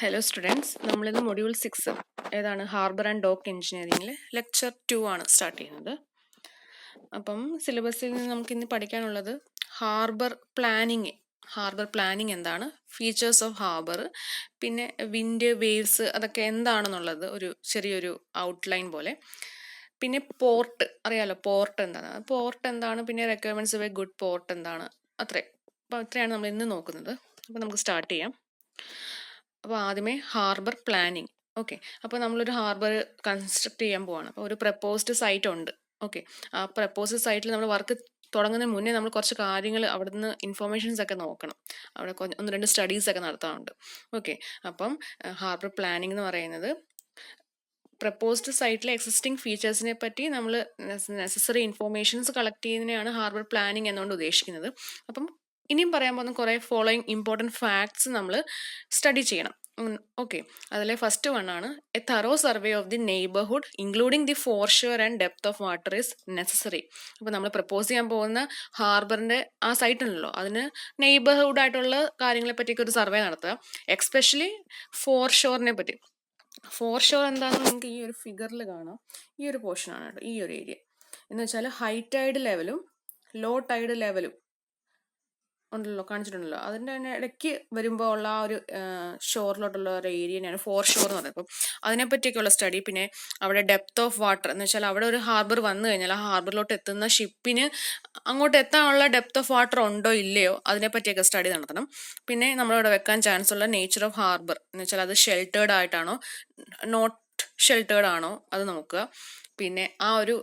Hello students, നമ്മളിന്ന് module 6 ഏതാണ് harbour and dock എഞ്ചിനീയറിംഗിൽ ലെക്ചർ 2 ആണ് സ്റ്റാർട്ട് ചെയ്യുന്നത്. അപ്പം സിലബസിൽ നിന്ന് നമുക്കിന്ന് പഠിക്കാനുള്ളത് ഹാർബർ പ്ലാനിങ് എന്താണ്, ഫീച്ചേഴ്സ് ഓഫ് ഹാർബർ, പിന്നെ വിൻഡ്, വേവ്സ് അതൊക്കെ എന്താണെന്നുള്ളത് ഒരു ചെറിയൊരു ഔട്ട്ലൈൻ പോലെ. പിന്നെ പോർട്ട് അറിയാലോ, പോർട്ട് എന്താണ്, പിന്നെ requirements of a good port എന്താണ്, അപ്പോൾ അത്രയാണ് നമ്മൾ ഇന്ന് നോക്കുന്നത്. അപ്പോൾ നമുക്ക് സ്റ്റാർട്ട് ചെയ്യാം. അപ്പോൾ ആദ്യമേ ഹാർബർ പ്ലാനിങ്. ഓക്കെ, അപ്പോൾ നമ്മളൊരു ഹാർബർ കൺസ്ട്രക്ട് ചെയ്യാൻ പോവാണ്. അപ്പോൾ ഒരു പ്രപ്പോസ്ഡ് സൈറ്റ് ഉണ്ട്. ഓക്കെ, ആ പ്രപ്പോസ്ഡ് സൈറ്റിൽ നമ്മൾ വർക്ക് തുടങ്ങുന്നതിന് മുന്നേ നമ്മൾ കുറച്ച് കാര്യങ്ങൾ അവിടുന്ന് ഇൻഫർമേഷൻസ് ഒക്കെ നോക്കണം. അവിടെ ഒന്ന് രണ്ട് സ്റ്റഡീസ് ഒക്കെ നടത്താറുണ്ട്. ഓക്കെ, അപ്പം ഹാർബർ പ്ലാനിങ് എന്ന് പറയുന്നത് പ്രപ്പോസ്ഡ് സൈറ്റിലെ എക്സിസ്റ്റിംഗ് ഫീച്ചേഴ്സിനെ പറ്റി നമ്മൾ നെസസറി ഇൻഫോർമേഷൻസ് കളക്ട് ചെയ്യുന്നതിനെയാണ് ഹാർബർ പ്ലാനിങ് എന്നുകൊണ്ട് ഉദ്ദേശിക്കുന്നത്. അപ്പം ഇനിയും പറയാൻ പോകുന്ന കുറേ ഫോളോയിങ് ഇമ്പോർട്ടൻറ്റ് ഫാക്ട്സ് നമ്മൾ സ്റ്റഡി ചെയ്യണം. ഓക്കെ, അതിലെ ഫസ്റ്റ് വൺ ആണ് a thorough survey of the neighbourhood including the foreshore and depth of water is necessary. അപ്പോൾ നമ്മൾ പ്രപ്പോസ് ചെയ്യാൻ പോകുന്ന ഹാർബറിൻ്റെ ആ സൈറ്റ് ഉണ്ടല്ലോ, അതിന് നെയ്ബർഹുഡ് ആയിട്ടുള്ള കാര്യങ്ങളെ പറ്റിയൊക്കെ ഒരു സർവേ നടത്തുക. എക്സ്പെഷ്യലി ഫോർഷോറിനെ പറ്റി. ഫോർഷോർ എന്താണെന്ന് നിങ്ങൾക്ക് ഈ ഒരു ഫിഗറിൽ കാണാം. ഈ ഒരു പോർഷനാണ് കേട്ടോ, ഈ ഒരു ഏരിയ എന്ന് വെച്ചാൽ ഹൈ ടൈഡ് ലെവലും ലോ ടൈഡ് ലെവലും ഉണ്ടല്ലോ, കാണിച്ചിട്ടുണ്ടല്ലോ. അതിൻ്റെ തന്നെ ഇടയ്ക്ക് വരുമ്പോൾ ഉള്ള ആ ഒരു ഷോറിലോട്ടുള്ള ഒരു ഏരിയയാണ് ഫോർ ഷോർ എന്ന് പറയുന്നത്. അപ്പം അതിനെപ്പറ്റിയൊക്കെയുള്ള സ്റ്റഡി. പിന്നെ അവിടെ ഡെപ്ത് ഓഫ് വാട്ടർ എന്ന് വെച്ചാൽ അവിടെ ഒരു ഹാർബർ വന്നു കഴിഞ്ഞാൽ ആ ഹാർബറിലോട്ട് എത്തുന്ന ഷിപ്പിന് അങ്ങോട്ട് എത്താനുള്ള ഡെപ്ത് ഓഫ് വാട്ടർ ഉണ്ടോ ഇല്ലയോ അതിനെപ്പറ്റിയൊക്കെ സ്റ്റഡി നടത്തണം. പിന്നെ നമ്മളിവിടെ വെക്കാൻ ചാൻസ് ഉള്ള നേച്ചർ ഓഫ് ഹാർബർ എന്ന് വെച്ചാൽ അത് ഷെൽട്ടേർഡ് ആയിട്ടാണോ നോട്ട് ഷെൽട്ടേർഡ് ആണോ അത് നോക്കുക. പിന്നെ ആ ഒരു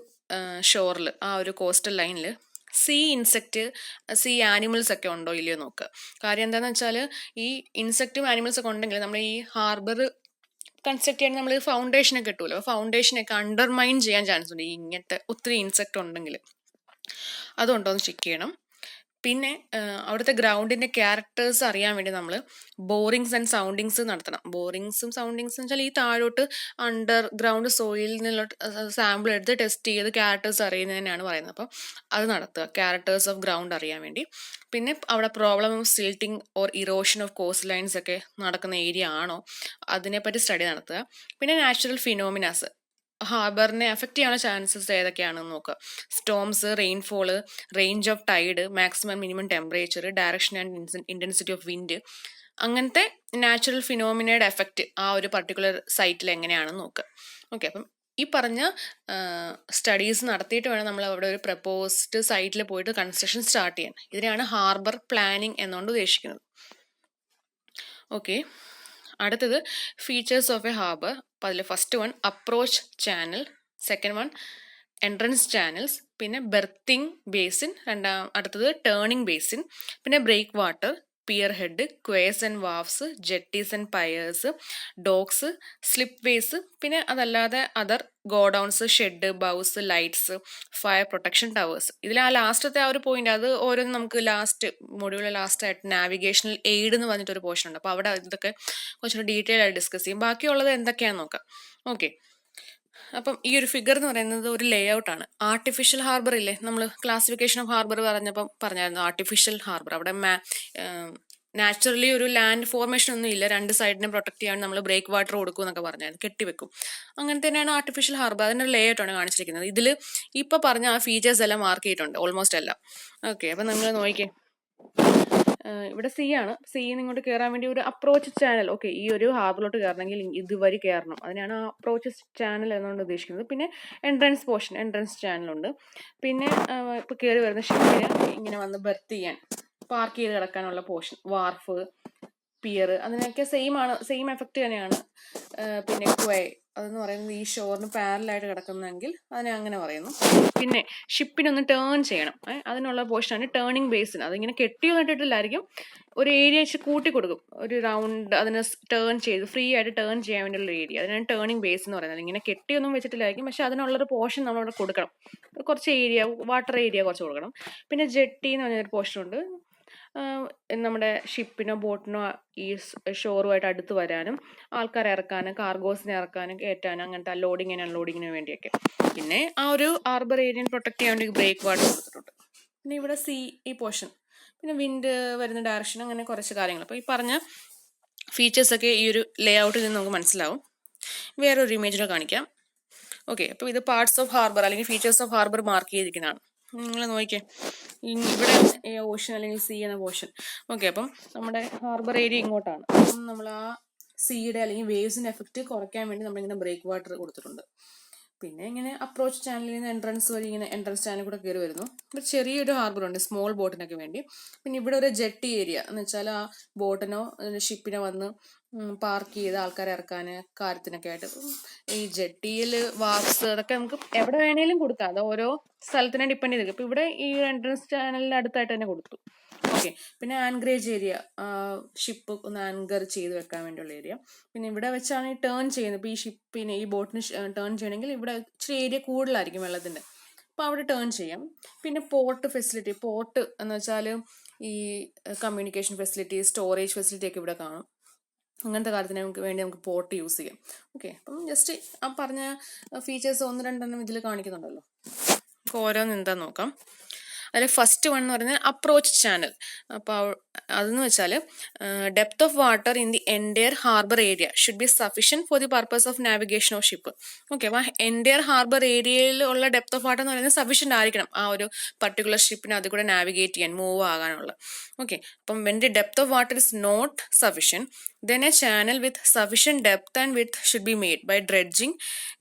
ഷോറിൽ, ആ ഒരു കോസ്റ്റൽ ലൈനിൽ സീ ആനിമൽസ് ഒക്കെ ഉണ്ടോ ഇല്ലയോ നോക്കുക. കാര്യം എന്താണെന്ന് വെച്ചാൽ ഈ ഇൻസെക്റ്റും ആനിമൽസ് ഒക്കെ ഉണ്ടെങ്കിൽ നമ്മൾ ഈ ഹാർബർ കൺസ്ട്രക്ട് ചെയ്യാൻ നമ്മൾ ഫൗണ്ടേഷനൊക്കെ കിട്ടുമല്ലോ, ഫൗണ്ടേഷനൊക്കെ അണ്ടർമൈൻ ചെയ്യാൻ ചാൻസ് ഉണ്ട്. ഇങ്ങനത്തെ ഒത്തിരി ഇൻസെക്റ്റ് ഉണ്ടെങ്കിൽ അതുണ്ടോ എന്ന് ചെക്ക് ചെയ്യണം. പിന്നെ അവിടുത്തെ ഗ്രൗണ്ടിൻ്റെ ക്യാരക്ടേഴ്സ് അറിയാൻ വേണ്ടി നമ്മൾ ബോറിങ്സ് ആൻഡ് സൗണ്ടിങ്സ് നടത്തണം. ബോറിങ്സും സൗണ്ടിങ്സും വെച്ചാൽ ഈ താഴോട്ട് അണ്ടർ ഗ്രൗണ്ട് സോയിൽ നിന്നുള്ള സാമ്പിൾ എടുത്ത് ടെസ്റ്റ് ചെയ്ത് ക്യാരക്ടേഴ്സ് അറിയുന്നതിനാണ് പറയുന്നത്. അപ്പം അത് നടത്തുക, ക്യാരക്ടേഴ്സ് ഓഫ് ഗ്രൗണ്ട് അറിയാൻ വേണ്ടി. പിന്നെ അവിടെ problem of silting or erosion of coast lines ഒക്കെ നടക്കുന്ന ഏരിയ ആണോ അതിനെപ്പറ്റി സ്റ്റഡി നടത്തുക. പിന്നെ നാച്ചുറൽ ഫിനോമിനാസ് ഹാർബറിനെ എഫക്റ്റ് ചെയ്യാനുള്ള ചാൻസസ് ഏതൊക്കെയാണെന്ന് നോക്കുക. Storms, rainfall, range of tide, maximum minimum temperature, direction and intensity of wind, അങ്ങനത്തെ നാച്ചുറൽ ഫിനോമിനയുടെ എഫക്റ്റ് ആ ഒരു പർട്ടിക്കുലർ സൈറ്റിൽ എങ്ങനെയാണെന്ന് നോക്കുക. ഓക്കെ, അപ്പം ഈ പറഞ്ഞ സ്റ്റഡീസ് നടത്തിയിട്ട് വേണം നമ്മൾ അവിടെ ഒരു പ്രപ്പോസ്ഡ് സൈറ്റിൽ പോയിട്ട് കൺസ്ട്രക്ഷൻ സ്റ്റാർട്ട് ചെയ്യാൻ. ഇതിനെയാണ് ഹാർബർ പ്ലാനിങ് എന്നുകൊണ്ട് ഉദ്ദേശിക്കുന്നത്. ഓക്കെ, അടുത്തത് ഫീച്ചേഴ്സ് ഓഫ് എ ഹാർബർ. അപ്പോൾ അതിൽ first one approach channel, second one entrance channels, പിന്നെ ബെർത്തിങ് ബേസിൻ, അടുത്തത് ടേണിംഗ് ബേസിൻ, പിന്നെ breakwater, pier head, quays and wharves, jetties and piers, docks, slipways, പിന്നെ അതല്ലാതെ other godowns, shed, buoys, lights, fire protection towers. ഇതിൽ ആ ലാസ്റ്റത്തെ ആ ഒരു പോയിന്റ് അത് ഓരോന്നും നമുക്ക് മൊഡ്യൂളിലെ ലാസ്റ്റ് ആയിട്ട് നാവിഗേഷണൽ എയ്ഡ് എന്ന് പറഞ്ഞിട്ടൊരു പോർഷൻ ഉണ്ട്. അപ്പോൾ അവിടെ ഇതൊക്കെ കുറച്ചുകൂടി ഡീറ്റെയിൽ ആയിട്ട് ഡിസ്കസ് ചെയ്യും. ബാക്കിയുള്ളത് എന്തൊക്കെയാണെന്ന് നോക്കാം. ഓക്കെ, അപ്പം ഈ ഒരു ഫിഗർ എന്ന് പറയുന്നത് ഒരു ലേ ഔട്ടാണ്. ആർട്ടിഫിഷ്യൽ ഹാർബർ ഇല്ലേ, നമ്മൾ ക്ലാസിഫിക്കേഷൻ ഓഫ് ഹാർബർ പറഞ്ഞായിരുന്നു ആർട്ടിഫിഷ്യൽ ഹാർബർ. അവിടെ നാച്ചുറലി ഒരു ലാൻഡ് ഫോർമേഷൻ ഒന്നും ഇല്ല, രണ്ട് സൈഡിനെ പ്രൊട്ടക്ട് ചെയ്യാൻ നമ്മൾ ബ്രേക്ക് വാട്ടർ കൊടുക്കും എന്നൊക്കെ പറഞ്ഞായിരുന്നു, കെട്ടിവെക്കും. അങ്ങനെ തന്നെയാണ് ആർട്ടിഫിഷ്യൽ ഹാർബർ. അതിൻ്റെ ഒരു ലേ ഔട്ടാണ് കാണിച്ചിരിക്കുന്നത്. ഇതിൽ ഇപ്പോൾ പറഞ്ഞ ആ ഫീച്ചേഴ്സ് എല്ലാം മാർക്ക് ചെയ്തിട്ടുണ്ട്, ഓൾമോസ്റ്റ് എല്ലാം. ഓക്കെ, അപ്പം നിങ്ങൾ നോക്കിക്കേ, ഇവിടെ സി ആണ്. സിയിൽ നിന്ന് ഇങ്ങോട്ട് കയറാൻ വേണ്ടി ഒരു അപ്രോച്ച് ചാനൽ. ഓക്കെ, ഈ ഒരു ഹാർബറിലോട്ട് കയറണമെങ്കിൽ ഇതുവഴി കയറണം, അതിനാണ് അപ്രോച്ച് ചാനൽ എന്നുകൊണ്ട് ഉദ്ദേശിക്കുന്നത്. പിന്നെ എൻട്രൻസ് ചാനലുണ്ട്. പിന്നെ ഇപ്പോൾ കയറി വരുന്ന ഷിപ്പിന് ഇങ്ങനെ വന്ന് ബെർത്ത് ചെയ്യാൻ, പാർക്ക് ചെയ്ത് കിടക്കാനുള്ള പോർഷൻ, വാർഫ്, പിയർ, അതിനൊക്കെ സെയിം എഫക്റ്റ് തന്നെയാണ്. പിന്നെ ക്വേ അതെന്ന് പറയുന്നത് ഈ ഷോറിന് പാരലായിട്ട് കിടക്കുന്നതെങ്കിൽ അതിനെ അങ്ങനെ പറയുന്നു. പിന്നെ ഷിപ്പിനൊന്ന് ടേൺ ചെയ്യണം, അതിനുള്ള പോർഷനാണ് ടേണിംഗ് ബേസിൻ. അതിങ്ങനെ കെട്ടിയൊന്നും ഇട്ടിട്ടില്ലായിരിക്കും, ഒരു ഏരിയ വെച്ച് കൂട്ടി കൊടുക്കും, ഒരു റൗണ്ട് അതിനെ ടേൺ ചെയ്ത് ഫ്രീ ആയിട്ട് ടേൺ ചെയ്യാൻ വേണ്ടിയുള്ള ഏരിയ, അതിനാണ് ടേണിംഗ് ബേസ് എന്ന് പറയുന്നത്. ഇങ്ങനെ കെട്ടിയൊന്നും വെച്ചിട്ടില്ലായിരിക്കും, പക്ഷെ അതിനുള്ളൊരു പോർഷൻ നമ്മളവിടെ കൊടുക്കണം, കുറച്ച് ഏരിയ, വാട്ടർ ഏരിയ കുറച്ച് കൊടുക്കണം. പിന്നെ ജെട്ടി എന്ന് പറഞ്ഞൊരു പോർഷനുണ്ട്, നമ്മുടെ ഷിപ്പിനോ ബോട്ടിനോ ഈ ഷോറുമായിട്ട് അടുത്ത് വരാനും ആൾക്കാരെ ഇറക്കാനും കാർഗോസിനെ ഇറക്കാനും കയറ്റാനും അങ്ങനത്തെ ലോഡിങ്ങിനും അൺലോഡിങ്ങിനും വേണ്ടിയൊക്കെ. പിന്നെ ആ ഒരു ഹാർബർ ഏരിയൻ പ്രൊട്ടക്ട് ചെയ്യാൻ വേണ്ടി ബ്രേക്ക് വാട്ടർ കൊടുത്തിട്ടുണ്ട്. പിന്നെ ഇവിടെ ഈ പോർഷൻ, പിന്നെ വിൻഡ് വരുന്ന ഡയറക്ഷൻ, അങ്ങനെ കുറച്ച് കാര്യങ്ങൾ. അപ്പോൾ ഈ പറഞ്ഞ ഫീച്ചേഴ്സൊക്കെ ഈ ഒരു ലേ ഔട്ടിൽ നിന്ന് നമുക്ക് മനസ്സിലാവും. വേറൊരു ഇമേജിനെ കാണിക്കാം. ഓക്കെ, അപ്പോൾ ഇത് പാർട്സ് ഓഫ് ഹാർബർ അല്ലെങ്കിൽ ഫീച്ചേഴ്സ് ഓഫ് ഹാർബർ മാർക്ക് ചെയ്തിരിക്കുന്നതാണ്. നിങ്ങൾ നോക്കിയേ, ഇവിടെ ഓഷൻ അല്ലെങ്കിൽ സീ എന്ന പോർഷൻ. ഓക്കെ, അപ്പം നമ്മുടെ ഹാർബർ ഏരിയ ഇങ്ങോട്ടാണ്. അപ്പം നമ്മൾ ആ സീയുടെ അല്ലെങ്കിൽ വേവ്സിൻ്റെ എഫക്റ്റ് കുറയ്ക്കാൻ വേണ്ടി നമ്മളിങ്ങനെ ബ്രേക്ക് വാട്ടർ കൊടുത്തിട്ടുണ്ട്. പിന്നെ ഇങ്ങനെ അപ്രോച്ച് ചാനലിൽ നിന്ന് എൻട്രൻസ് വഴി ഇങ്ങനെ എൻട്രൻസ് ചാനൽ കൂടെ കയറി വരുന്നു. ഒരു ചെറിയൊരു ഹാർബർ ഉണ്ട് സ്മോൾ ബോട്ടിനൊക്കെ വേണ്ടി. പിന്നെ ഇവിടെ ഒരു ജെട്ടി ഏരിയ എന്ന് വെച്ചാൽ ആ ബോട്ടിനോ ഷിപ്പിനോ വന്ന് പാർക്ക് ചെയ്ത് ആൾക്കാരെ ഇറക്കാൻ കാര്യത്തിനൊക്കെ ആയിട്ട്. ഈ ജെട്ടിയിൽ വാർപ്സ് അതൊക്കെ നമുക്ക് എവിടെ വേണേലും കൊടുക്കാം, അത് ഓരോ സ്ഥലത്തിനെ ഡിപ്പെൻഡ് ചെയ്തിരിക്കും. ഇപ്പം ഇവിടെ ഈ എൻട്രൻസ് ചാനലിൻ്റെ അടുത്തായിട്ട് തന്നെ കൊടുത്തു. ഓക്കെ, പിന്നെ ആൻഗ്രേജ് ഏരിയ, ഷിപ്പ് ഒന്ന് ആങ്കർ ചെയ്ത് വെക്കാൻ വേണ്ടിയുള്ള ഏരിയ. പിന്നെ ഇവിടെ വെച്ചാണ് ഈ ടേൺ ചെയ്യുന്നത്. ഇപ്പോൾ ഈ ഷിപ്പിന് ഈ ബോട്ടിന് ടേൺ ചെയ്യണമെങ്കിൽ ഇവിടെ ഇച്ചിരി ഏരിയ കൂടുതലായിരിക്കും വെള്ളത്തിൻ്റെ, അപ്പോൾ അവിടെ ടേൺ ചെയ്യാം. പിന്നെ പോർട്ട് ഫെസിലിറ്റി, പോർട്ട് എന്ന് വെച്ചാൽ ഈ കമ്മ്യൂണിക്കേഷൻ ഫെസിലിറ്റി, സ്റ്റോറേജ് ഫെസിലിറ്റി ഒക്കെ ഇവിടെ കാണും. അങ്ങനത്തെ കാര്യത്തിന് നമുക്ക് പോർട്ട് യൂസ് ചെയ്യാം. ഓക്കെ, അപ്പം ജസ്റ്റ് ആ പറഞ്ഞ ഫീച്ചേഴ്സ് 1-2 ഇതിൽ കാണിക്കുന്നുണ്ടല്ലോ. നമുക്ക് ഓരോന്ന് എന്താ നോക്കാം. അതിൽ ഫസ്റ്റ് വൺ എന്ന് പറയുന്നത് അപ്രോച്ച് ചാനൽ. അപ്പോൾ അതെന്ന് വെച്ചാൽ depth of water in the entire harbour area should be sufficient for the purpose of navigation of ship. Okay, അപ്പോൾ എൻറ്റയർ ഹാർബർ ഏരിയയിൽ ഉള്ള ഡെപ്ത് ഓഫ് വാട്ടർ എന്ന് പറയുന്നത് സഫിഷ്യൻ്റ് ആയിരിക്കണം ആ ഒരു പർട്ടിക്കുലർ ഷിപ്പിന് അതിൽ കൂടെ നാവിഗേറ്റ് ചെയ്യാൻ, മൂവ് ആകാനുള്ള. ഓക്കെ, അപ്പം when the depth of water is not sufficient then a channel with sufficient depth and width should be made by dredging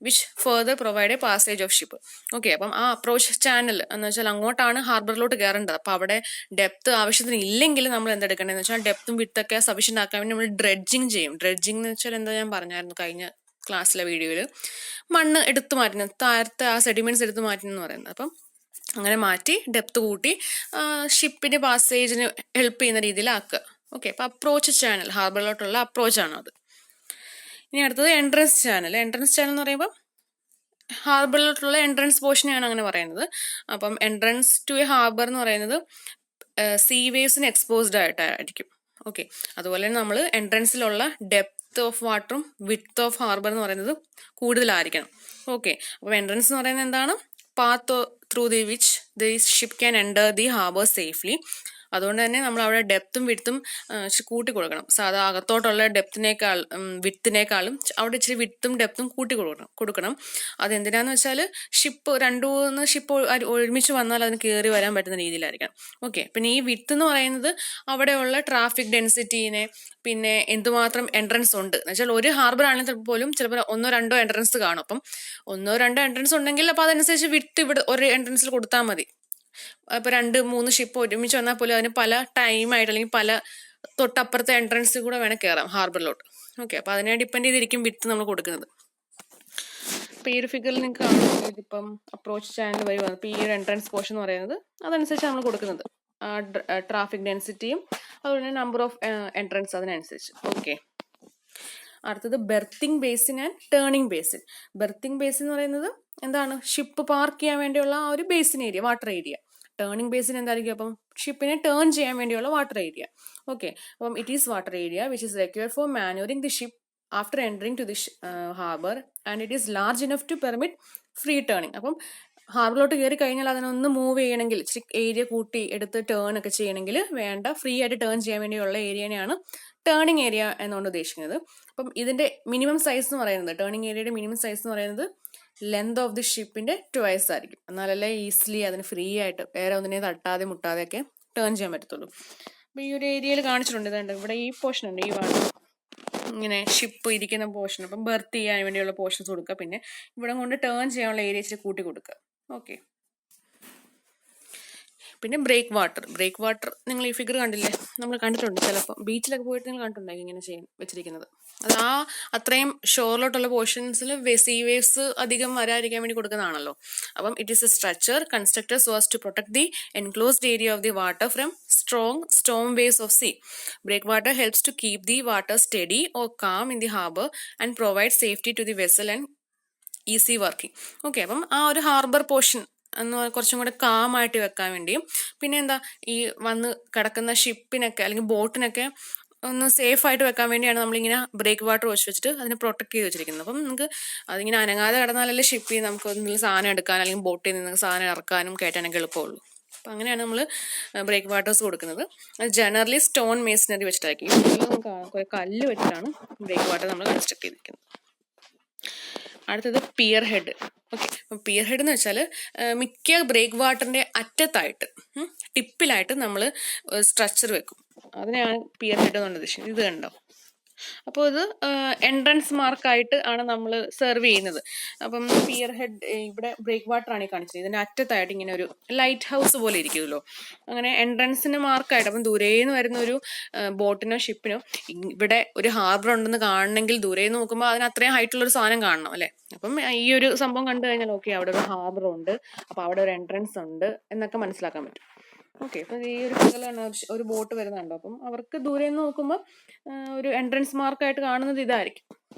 which further provide a passage of ship. Okay, അപ്പം ആ approach channel എന്ന് വെച്ചാൽ അങ്ങോട്ടാണ് ഹാർബറിലോട്ട് കയറേണ്ടത്. അപ്പോൾ അവിടെ depth ആവശ്യത്തിന് ഇല്ലെങ്കിൽ നമ്മൾ എന്തെടുക്കേണ്ടതെന്ന് വെച്ചാൽ ഡെപ്തും വിഡ്ത്തൊക്കെ സഫിഷ്യൻ്റ് ആക്കാൻ വേണ്ടി നമ്മൾ ഡ്രെഡ്ജിങ് ചെയ്യും. ഡ്രെഡ്ജിങ് എന്ന് വെച്ചാൽ എന്താ ഞാൻ പറഞ്ഞായിരുന്നു കഴിഞ്ഞ ക്ലാസ്സിലെ വീഡിയോയിൽ, മണ്ണ് എടുത്തു മാറ്റുന്നത്, താഴത്തെ ആ സെഡിമെന്റ്സ് എടുത്തു മാറ്റുന്നു എന്ന് പറയുന്നത്. അപ്പം അങ്ങനെ മാറ്റി ഡെപ്ത് കൂട്ടി ഷിപ്പിന്റെ പാസേജിന് ഹെൽപ്പ് ചെയ്യുന്ന രീതിയിലാക്കുക. ഓക്കെ, അപ്പോൾ അപ്രോച്ച് ചാനൽ, ഹാർബറിലോട്ടുള്ള അപ്രോച്ചാണ് അത്. ഇനി അടുത്തത് എൻട്രൻസ് ചാനൽ. എൻട്രൻസ് ചാനൽ എന്ന് പറയുമ്പോൾ ഹാർബറിലോട്ടുള്ള എൻട്രൻസ് പോർഷനെയാണ് അങ്ങനെ പറയുന്നത്. അപ്പം എൻട്രൻസ് ടു എ ഹാർബർ എന്ന് പറയുന്നത് സീ വേവ്സിന് എക്സ്പോസ്ഡ് ആയിട്ടായിരിക്കും. ഓക്കെ, അതുപോലെ തന്നെ നമ്മൾ എൻട്രൻസിലുള്ള ഡെപ്ത് ഓഫ് വാട്ടറും വിഡ്ത്ത് ഓഫ് ഹാർബർ എന്ന് പറയുന്നത് കൂടുതലായിരിക്കണം. ഓക്കെ, അപ്പം എൻട്രൻസ് എന്ന് പറയുന്നത് എന്താണ്? Path through the which the ship can enter the harbour safely. അതുകൊണ്ട് തന്നെ നമ്മൾ അവിടെ ഡെപ്തും വിഡ്ത്തും കൂട്ടി കൊടുക്കണം. സാധാ അകത്തോട്ടുള്ള വിത്തിനേക്കാളും അവിടെ ഇച്ചിരി വിഡ്ത്തും ഡെപ്തും കൂട്ടി കൊടുക്കണം. അതെന്തിനാന്ന് വെച്ചാൽ ഷിപ്പ് 2-3 ഷിപ്പ് ഒരുമിച്ച് വന്നാൽ അതിന് കയറി വരാൻ പറ്റുന്ന രീതിയിലായിരിക്കണം. ഓക്കെ, പിന്നെ ഈ വിഡ്ത്ത് എന്ന് പറയുന്നത് അവിടെയുള്ള ട്രാഫിക് ഡെൻസിറ്റീനെ, പിന്നെ എന്തുമാത്രം എൻട്രൻസ് ഉണ്ട് എന്ന് വെച്ചാൽ ഒരു ഹാർബർ ആണെങ്കിൽ പോലും ചിലപ്പോൾ 1-2 എൻട്രൻസ് കാണും. അപ്പം 1-2 എൻട്രൻസ് ഉണ്ടെങ്കിൽ അപ്പോൾ അതനുസരിച്ച് വിഡ്ത്ത് ഇവിടെ ഒരു എൻട്രൻസിൽ കൊടുത്താൽ മതി. ഇപ്പോൾ 2-3 ഷിപ്പ് ഒരുമിച്ച് വന്നാൽ പോലും അതിന് പല ടൈമായിട്ട് അല്ലെങ്കിൽ പല തൊട്ടപ്പുറത്തെ എൻട്രൻസിൽ കൂടെ വേണേൽ കയറാം ഹാർബറിലോട്ട്. ഓക്കെ, അപ്പോൾ അതിനെ ഡിപ്പെൻഡ് ചെയ്തിരിക്കും വിഡ്ത്ത് നമ്മൾ കൊടുക്കുന്നത്. ഇപ്പോൾ ഈ ഒരു ഫിഗറിൽ നിങ്ങൾക്ക് കാണും, ഇതിപ്പം അപ്രോച്ച് ചാനൽ വഴി വന്നു. ഇപ്പോൾ ഈ ഒരു എൻട്രൻസ് പോർഷൻ എന്ന് പറയുന്നത് അതനുസരിച്ച് നമ്മൾ കൊടുക്കുന്നത് ട്രാഫിക് ഡെൻസിറ്റിയും അതുപോലെ തന്നെ നമ്പർ ഓഫ് എൻട്രൻസ് അതിനനുസരിച്ച്. ഓക്കെ, അടുത്തത് berthing basin and turning basin. Berthing basin എന്ന് പറയുന്നത് എന്താണ്? ഷിപ്പ് പാർക്ക് ചെയ്യാൻ വേണ്ടിയുള്ള ആ ഒരു basin area, water area. Turning basin എന്തായിരിക്കും? അപ്പം ഷിപ്പിനെ ടേൺ ചെയ്യാൻ വേണ്ടിയുള്ള വാട്ടർ ഏരിയ. ഓക്കെ, അപ്പം it is water area which is required for manoeuvring the ship after entering to the harbour and it is large enough to permit free turning. അപ്പം ഹാർബറിലോട്ട് കയറി കഴിഞ്ഞാൽ അതിനൊന്ന് മൂവ് ചെയ്യണമെങ്കിൽ, ഇച്ചിരി ഏരിയ കൂട്ടി എടുത്ത് ടേൺ ഒക്കെ ചെയ്യണമെങ്കിൽ വേണ്ട ഫ്രീ ആയിട്ട് ടേൺ ചെയ്യാൻ വേണ്ടിയുള്ള ഏരിയനെയാണ് ടേണിംഗ് ഏരിയ എന്നുകൊണ്ട് ഉദ്ദേശിക്കുന്നത്. അപ്പം ഇതിന്റെ മിനിമം സൈസ് എന്ന് പറയുന്നത്, ടേണിംഗ് ഏരിയയുടെ മിനിമം സൈസ് എന്ന് പറയുന്നത് ലെങ്ത് ഓഫ് ദി ഷിപ്പിന്റെ 2x ആയിരിക്കും. എന്നാലല്ലേ ഈസിലി അതിന് ഫ്രീ ആയിട്ട് വേറെ ഒന്നിനെ തട്ടാതെ മുട്ടാതെ ഒക്കെ ടേൺ ചെയ്യാൻ പറ്റത്തുള്ളൂ. അപ്പോൾ ഈ ഒരു ഏരിയയിൽ കാണിച്ചിട്ടുണ്ട്, ഇതുണ്ട് ഇവിടെ ഈ പോർഷൻ ഉണ്ട്, ഈ വാട്ടർ ഇങ്ങനെ ഷിപ്പ് ഇരിക്കുന്ന പോർഷൻ. അപ്പം ബെർത്ത് ചെയ്യാൻ വേണ്ടിയുള്ള പോർഷൻസ് കൊടുക്കുക. പിന്നെ ഇവിടെ കൊണ്ട് ടേൺ ചെയ്യാനുള്ള ഏരിയ ഇച്ചിരി കൂട്ടി കൊടുക്കുക. ഓക്കെ, പിന്നെ ബ്രേക്ക് വാട്ടർ നിങ്ങൾ ഈ ഫിഗർ കണ്ടില്ലേ? നമ്മൾ കണ്ടിട്ടുണ്ട്, ചിലപ്പോൾ ബീച്ചിലൊക്കെ പോയിട്ട് നിങ്ങൾ കണ്ടിട്ടുണ്ടായിരിക്കും ഇങ്ങനെ ചെയ്യാൻ വെച്ചിരിക്കുന്നത്. അത് ആ അത്രയും ഷോറിലോട്ടുള്ള പോർഷൻസിൽ സീ വേവ്സ് അധികം വരാതിരിക്കാൻ വേണ്ടി കൊടുക്കുന്നതാണല്ലോ. അപ്പം it is a structure constructed so as to protect the enclosed area of the water from strong storm waves of sea. Break water helps to keep the water steady or calm in the harbour and provide safety to the vessel and easy working. Okay, അപ്പം ആ ഒരു harbour portion എന്ന് കുറച്ചും കൂടെ കാമായിട്ട് വെക്കാൻ വേണ്ടിയും, പിന്നെ എന്താ ഈ വന്ന് കിടക്കുന്ന ഷിപ്പിനൊക്കെ അല്ലെങ്കിൽ ബോട്ടിനൊക്കെ ഒന്ന് സേഫ് ആയിട്ട് വെക്കാൻ വേണ്ടിയാണ് നമ്മളിങ്ങനെ ബ്രേക്ക് വാട്ടർ ഒഴിച്ച് വെച്ചിട്ട് അതിനെ പ്രൊട്ടക്ട് ചെയ്ത് വെച്ചിരിക്കുന്നത്. അപ്പം നമുക്ക് അതിങ്ങനെ അനങ്ങാതെ കിടന്നാലല്ലേ ഷിപ്പിൽ നമുക്ക് എന്തെങ്കിലും സാധനം എടുക്കാൻ അല്ലെങ്കിൽ ബോട്ടിൽ നിന്ന് സാധനം ഇറക്കാനും കയറ്റാനൊക്കെ എളുപ്പമുള്ളൂ. അപ്പം അങ്ങനെയാണ് നമ്മൾ ബ്രേക്ക് വാട്ടേഴ്സ് കൊടുക്കുന്നത്. അത് ജനറലി സ്റ്റോൺ മേസണറി വെച്ചിട്ടായിരിക്കും. നമുക്ക് കല്ല് വെച്ചിട്ടാണ് ബ്രേക്ക് വാട്ടർ നമ്മൾ കൺസ്ട്രക്ട് ചെയ്തിരിക്കുന്നത്. അടുത്തത് പിയർ ഹെഡ്. ഓക്കെ, അപ്പം പിയർ ഹെഡ് എന്ന് വെച്ചാൽ മിക്ക ബ്രേക്ക് വാട്ടറിൻ്റെ അറ്റത്തായിട്ട് ടിപ്പിലായിട്ട് നമ്മൾ സ്ട്രക്ചർ വെക്കും. അതിനെയാണ് പിയർ ഹെഡ് എന്നുള്ളത് ഉദ്ദേശിക്കുന്നത്. ഇത് കണ്ടോ? അപ്പോൾ ഇത് എൻട്രൻസ് മാർക്കായിട്ട് ആണ് നമ്മൾ സെർവ് ചെയ്യുന്നത്. അപ്പം പിയർ ഹെഡ് ഇവിടെ ബ്രേക്ക് വാട്ടർ ആണ് ഈ കാണിച്ചത്. ഇതിൻ്റെ അറ്റത്തായിട്ട് ഇങ്ങനെ ഒരു ലൈറ്റ് ഹൗസ് പോലെ ഇരിക്കുമല്ലോ, അങ്ങനെ എൻട്രൻസിന് മാർക്കായിട്ട്. അപ്പം ദൂരേന്ന് വരുന്ന ഒരു ബോട്ടിനോ ഷിപ്പിനോ ഇവിടെ ഒരു ഹാർബർ ഉണ്ടെന്ന് കാണണമെങ്കിൽ ദൂരേന്ന് നോക്കുമ്പോൾ അതിന് അത്രയും ഹൈറ്റുള്ളൊരു സാധനം കാണണം അല്ലേ. അപ്പം ഈ ഒരു സംഭവം കണ്ടു കഴിഞ്ഞാൽ ഓക്കെ, അവിടെ ഒരു ഹാർബർ ഉണ്ട്, അപ്പോൾ അവിടെ ഒരു എൻട്രൻസ് ഉണ്ട് എന്നൊക്കെ മനസ്സിലാക്കാൻ പറ്റും. ഓക്കെ, അപ്പം ഈ ഒരു ഫിഗറിലാണ് ഒരു ബോട്ട് വരുന്നുണ്ടോ, അപ്പം അവർക്ക് ദൂരെ നിന്ന് നോക്കുമ്പോൾ ഒരു എൻട്രൻസ് മാർക്കായിട്ട് കാണുന്നത് ഇതായിരിക്കും.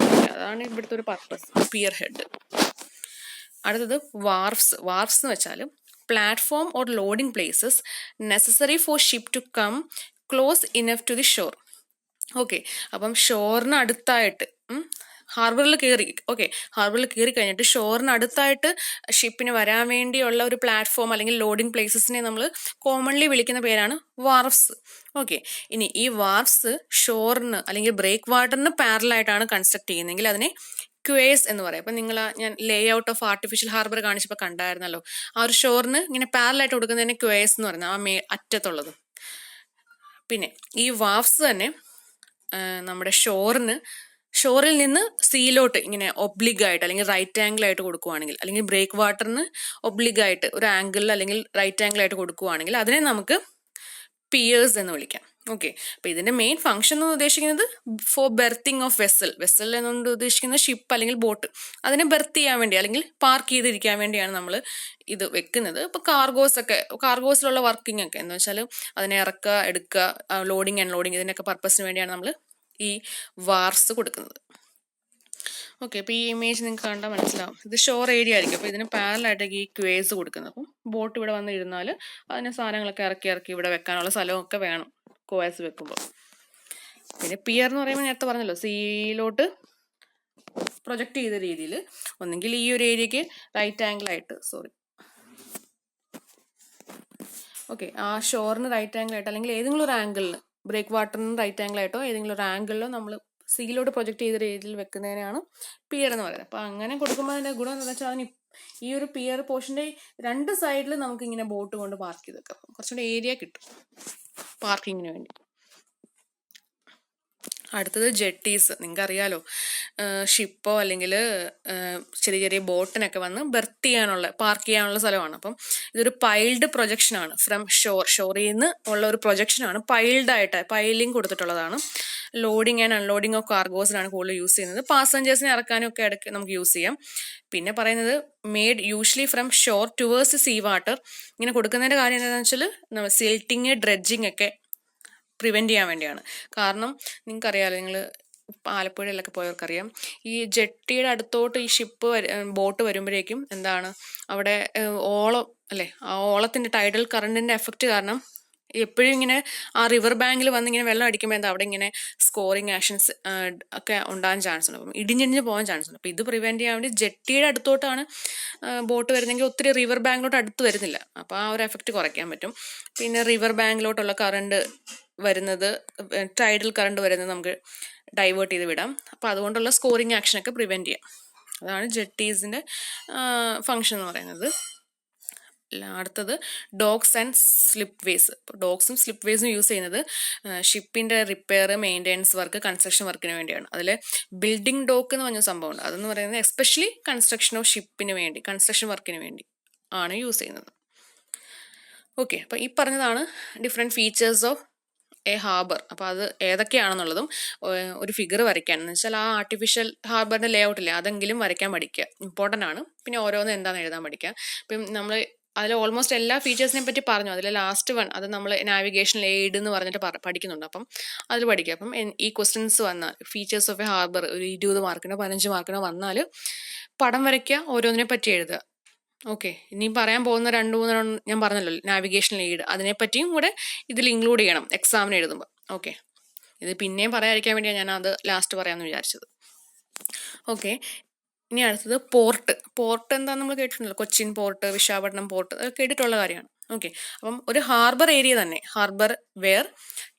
അതാണ് ഇവിടുത്തെ ഒരു പർപ്പസ്, പിയർ ഹെഡ്. അടുത്തത് വാർഫ്സ്. വാർഫ്സ് എന്ന് വെച്ചാൽ platform or loading places necessary for ship to come close enough to the shore. Okay, അപ്പം ഷോറിന് അടുത്തായിട്ട് ഹാർബറിൽ കയറി, ഓക്കെ, ഹാർബറിൽ കയറി കഴിഞ്ഞിട്ട് ഷോറിന് അടുത്തായിട്ട് ഷിപ്പിന് വരാൻ വേണ്ടിയുള്ള ഒരു പ്ലാറ്റ്ഫോം അല്ലെങ്കിൽ ലോഡിംഗ് പ്ലേസസിനെ നമ്മൾ കോമൺലി വിളിക്കുന്ന പേരാണ് വാർഫ്സ്. ഓക്കെ, ഇനി ഈ വാർഫ്സ് ഷോറിന് അല്ലെങ്കിൽ ബ്രേക്ക് വാട്ടറിന് പാരലായിട്ടാണ് കൺസ്ട്രക്ട് ചെയ്യുന്നതെങ്കിൽ അതിനെ ക്വേസ് എന്ന് പറയും. അപ്പം നിങ്ങൾ ഞാൻ ലേ ഔട്ട് ഓഫ് ആർട്ടിഫിഷ്യൽ ഹാർബർ കാണിച്ചപ്പോൾ കണ്ടായിരുന്നല്ലോ, ആ ഒരു ഷോറിന് ഇങ്ങനെ പാരലായിട്ട് കൊടുക്കുന്നതിനെ ക്വേസ് എന്ന് പറയുന്നത്, ആ അറ്റത്തുള്ളത്. പിന്നെ ഈ വാർഫ്സ് തന്നെ നമ്മുടെ ഷോറിൽ നിന്ന് സീലോട്ട് ഇങ്ങനെ ഒബ്ലിഗായിട്ട് അല്ലെങ്കിൽ റൈറ്റ് ആംഗിൾ ആയിട്ട് കൊടുക്കുവാണെങ്കിൽ, അല്ലെങ്കിൽ ബ്രേക്ക് വാട്ടറിന് ഒബ്ലിഗായിട്ട് ഒരു ആംഗിളിൽ അല്ലെങ്കിൽ റൈറ്റ് ആംഗിൾ ആയിട്ട് കൊടുക്കുവാണെങ്കിൽ അതിനെ നമുക്ക് പിയേഴ്സ് എന്ന് വിളിക്കാം. ഓക്കെ, അപ്പോൾ ഇതിന്റെ മെയിൻ ഫംഗ്ഷൻ എന്ന് ഉദ്ദേശിക്കുന്നത് ഫോർ ബെർത്തിങ് ഓഫ് വെസൽ എന്നുകൊണ്ട് ഉദ്ദേശിക്കുന്നത് ഷിപ്പ് അല്ലെങ്കിൽ ബോട്ട്, അതിനെ ബെർത്ത് ചെയ്യാൻ വേണ്ടി അല്ലെങ്കിൽ പാർക്ക് ചെയ്തിരിക്കാൻ വേണ്ടിയാണ് നമ്മൾ ഇത് വെക്കുന്നത്. ഇപ്പോൾ കാർഗോസിലുള്ള വർക്കിംഗ് ഒക്കെ എന്ന് വെച്ചാൽ അതിനെ ഇറക്കുക, എടുക്കുക, ലോഡിങ് അൺലോഡിങ്, ഇതിനൊക്കെ പർപ്പസിന് വേണ്ടിയാണ് നമ്മൾ ഈ വാർഫ്സ് കൊടുക്കുന്നത്. ഓക്കെ, അപ്പോൾ ഈ ഇമേജ് നിങ്ങൾക്ക് കണ്ടാൽ മനസ്സിലാവും, ഇത് ഷോർ ഏരിയ ആയിരിക്കും. അപ്പോൾ ഇതിന് പാരലായിട്ട് ഈ ക്വേസ് കൊടുക്കുന്നത്. അപ്പം ബോട്ട് ഇവിടെ വന്ന് ഇരുന്നാൽ അതിന് സാധനങ്ങളൊക്കെ ഇറക്കി ഇവിടെ വെക്കാനുള്ള സ്ഥലമൊക്കെ വേണം ക്വേസ് വെക്കുമ്പോൾ. പിന്നെ പിയർ എന്ന് പറയുമ്പോൾ നേരത്തെ പറഞ്ഞല്ലോ, സീലോട്ട് പ്രൊജക്റ്റ് ചെയ്ത രീതിയിൽ ഒന്നെങ്കിൽ ഈ ഒരു ഏരിയക്ക് റൈറ്റ് ആംഗിൾ ആയിട്ട്, ഓക്കെ, ആ ഷോറിന് റൈറ്റ് ആംഗിൾ ആയിട്ട് അല്ലെങ്കിൽ ഏതെങ്കിലും ഒരു ആംഗിളിൽ, ബ്രേക്ക് വാട്ടറിന് റൈറ്റ് ആംഗിൾ ആയിട്ടോ ഏതെങ്കിലും ഒരു ആംഗിളിലോ നമ്മൾ സീലോട്ട് പ്രൊജക്റ്റ് ചെയ്ത രീതിയിൽ വെക്കുന്നതിനാണ് പിയർ എന്ന് പറയുന്നത്. അപ്പോൾ അങ്ങനെ കൊടുക്കുമ്പോൾ അതിൻ്റെ ഗുണം എന്താണെന്ന് വെച്ചാൽ അതിന് ഈ ഒരു പിയർ പോർഷൻ്റെ രണ്ട് സൈഡിൽ നമുക്ക് ഇങ്ങനെ ബോട്ട് കൊണ്ട് പാർക്ക് ചെയ്ത് വെക്കാം. കുറച്ചുകൂടെ ഏരിയ കിട്ടും പാർക്കിങ്ങിന് വേണ്ടി. അടുത്തത് ജെട്ടീസ്. നിങ്ങൾക്ക് അറിയാലോ, ഷിപ്പോ അല്ലെങ്കിൽ ചെറിയ ചെറിയ ബോട്ടിനൊക്കെ വന്ന് പാർക്ക് ചെയ്യാനുള്ള സ്ഥലമാണ്. അപ്പം ഇതൊരു പൈൽഡ് പ്രൊജക്ഷനാണ് ഫ്രം ഷോറിൽ നിന്ന് ഉള്ള ഒരു പ്രൊജക്ഷനാണ്. പൈലിംഗ് കൊടുത്തിട്ടുള്ളതാണ്. ലോഡിങ് ആൻഡ് അൺലോഡിങ് ഓഫ് കാർഗോസിനാണ് കൂടുതൽ യൂസ് ചെയ്യുന്നത്. പാസഞ്ചേഴ്സിനെ ഇറക്കാനും ഒക്കെ ഇടയ്ക്ക് നമുക്ക് യൂസ് ചെയ്യാം. പിന്നെ പറയുന്നത് made usually from shore towards sea water. ഇങ്ങനെ കൊടുക്കുന്നതിൻ്റെ കാര്യം എന്താണെന്ന് വെച്ചാൽ സിൽട്ടിങ്, ഡ്രെഡ്ജിങ് ഒക്കെ പ്രിവെൻറ്റ് ചെയ്യാൻ വേണ്ടിയാണ്. കാരണം നിങ്ങൾക്കറിയാമല്ലോ, നിങ്ങൾ ആലപ്പുഴയിലൊക്കെ പോയവർക്കറിയാം, ഈ ജെട്ടിയുടെ അടുത്തോട്ട് ഈ ബോട്ട് വരുമ്പോഴേക്കും എന്താണ് അവിടെ ഓളം അല്ലേ, ആ ഓളത്തിൻ്റെ ടൈഡൽ കറണ്ടിൻ്റെ എഫക്റ്റ് കാരണം എപ്പോഴും ഇങ്ങനെ ആ റിവർ ബാങ്കിൽ വന്ന് ഇങ്ങനെ വെള്ളം അടിക്കുമ്പോൾ എന്താ അവിടെ ഇങ്ങനെ സ്കോറിങ് ആക്ഷൻസ് ഒക്കെ ഉണ്ടാകാൻ ചാൻസ് ഉണ്ട്. അപ്പം ഇടിഞ്ഞിടിഞ്ഞ് പോകാൻ ചാൻസ് ഉണ്ട്. അപ്പോൾ ഇത് പ്രിവെൻറ്റ് ചെയ്യാൻ വേണ്ടി ജെട്ടിയുടെ അടുത്തോട്ടാണ് ബോട്ട് വരുന്നതെങ്കിൽ ഒത്തിരി റിവർ ബാങ്കിലോട്ട് അടുത്ത് വരുന്നില്ല. അപ്പോൾ ആ ഒരു എഫക്റ്റ് കുറയ്ക്കാൻ പറ്റും. പിന്നെ റിവർ ബാങ്കിലോട്ടുള്ള കറണ്ട് വരുന്നത്, ടൈഡൽ കറണ്ട് വരുന്നത് നമുക്ക് ഡൈവേർട്ട് ചെയ്ത് വിടാം. അപ്പോൾ അതുകൊണ്ടുള്ള സ്കോറിങ് ആക്ഷനൊക്കെ പ്രിവെൻറ്റ് ചെയ്യാം. അതാണ് ജെട്ടീസിൻ്റെ ഫങ്ഷൻ എന്ന് പറയുന്നത്. അടുത്തത് ഡോക്സ് ആൻഡ് സ്ലിപ്പ് വേസ്. ഇപ്പോൾ ഡോക്സും സ്ലിപ്പ് വേസും യൂസ് ചെയ്യുന്നത് ഷിപ്പിൻ്റെ റിപ്പയർ, മെയിൻ്റെനൻസ് വർക്ക്, കൺസ്ട്രക്ഷൻ വർക്കിന് വേണ്ടിയാണ്. അതിൽ ബിൽഡിംഗ് ഡോക്ക് എന്ന് പറഞ്ഞ സംഭവമുണ്ട്. അതെന്ന് പറയുന്നത് എസ്പെഷ്യലി കൺസ്ട്രക്ഷൻ ഓഫ് ഷിപ്പിന് വേണ്ടി, കൺസ്ട്രക്ഷൻ വർക്കിന് വേണ്ടി ആണ് യൂസ് ചെയ്യുന്നത്. ഓക്കെ, അപ്പോൾ ഈ പറഞ്ഞതാണ് different features of A harbour. അപ്പോൾ അത് ഏതൊക്കെയാണെന്നുള്ളതും ഒരു ഫിഗർ വരയ്ക്കാൻ, എന്ന് വെച്ചാൽ ആ ആർട്ടിഫിഷ്യൽ ഹാർബറിൻ്റെ ലേ ഔട്ടില്ലേ അതെങ്കിലും വരയ്ക്കാൻ പഠിക്കുക, ഇമ്പോർട്ടൻ്റ് ആണ്. പിന്നെ ഓരോന്ന് എന്താണെന്ന് എഴുതാൻ പഠിക്കുക. ഇപ്പം നമ്മൾ അതിൽ ഓൾമോസ്റ്റ് എല്ലാ ഫീച്ചേഴ്സിനെ പറ്റി പറഞ്ഞു. അതിൽ ലാസ്റ്റ് വൺ അത് നമ്മൾ നാവിഗേഷണൽ എയ്ഡ് എന്ന് പറഞ്ഞിട്ട് പഠിക്കുന്നുണ്ട്. അപ്പം അതിൽ പഠിക്കുക. അപ്പം ഈ ക്വസ്റ്റ്യൻസ് വന്നാൽ ഫീച്ചേഴ്സ് ഓഫ് എ ഹാർബർ ഒരു 20 മാർക്കിനോ 15 മാർക്കിനോ വന്നാൽ പടം വരയ്ക്കുക, ഓരോന്നിനെ പറ്റി എഴുതുക. ഓക്കെ, ഇനി പറയാൻ പോകുന്ന 2-3 ഞാൻ പറഞ്ഞല്ലോ, നാവിഗേഷണൽ എയ്ഡ്, അതിനെപ്പറ്റിയും കൂടെ ഇതിൽ ഇൻക്ലൂഡ് ചെയ്യണം എക്സാമിന് എഴുതുമ്പോൾ. ഓക്കെ, ഇത് പിന്നെയും പറയാതിരിക്കാൻ വേണ്ടിയാണ് ഞാൻ അത് ലാസ്റ്റ് പറയാമെന്ന് വിചാരിച്ചത്. ഓക്കെ, ഇനി അടുത്തത് പോർട്ട്. എന്താണെന്ന് നമ്മൾ കേട്ടിട്ടുണ്ടല്ലോ, കൊച്ചിൻ പോർട്ട്, വിശാഖപട്ടണം പോർട്ട്, അതൊക്കെ കേട്ടിട്ടുള്ള കാര്യമാണ്. ഓക്കെ, അപ്പം ഒരു ഹാർബർ ഏരിയ തന്നെ, harbour where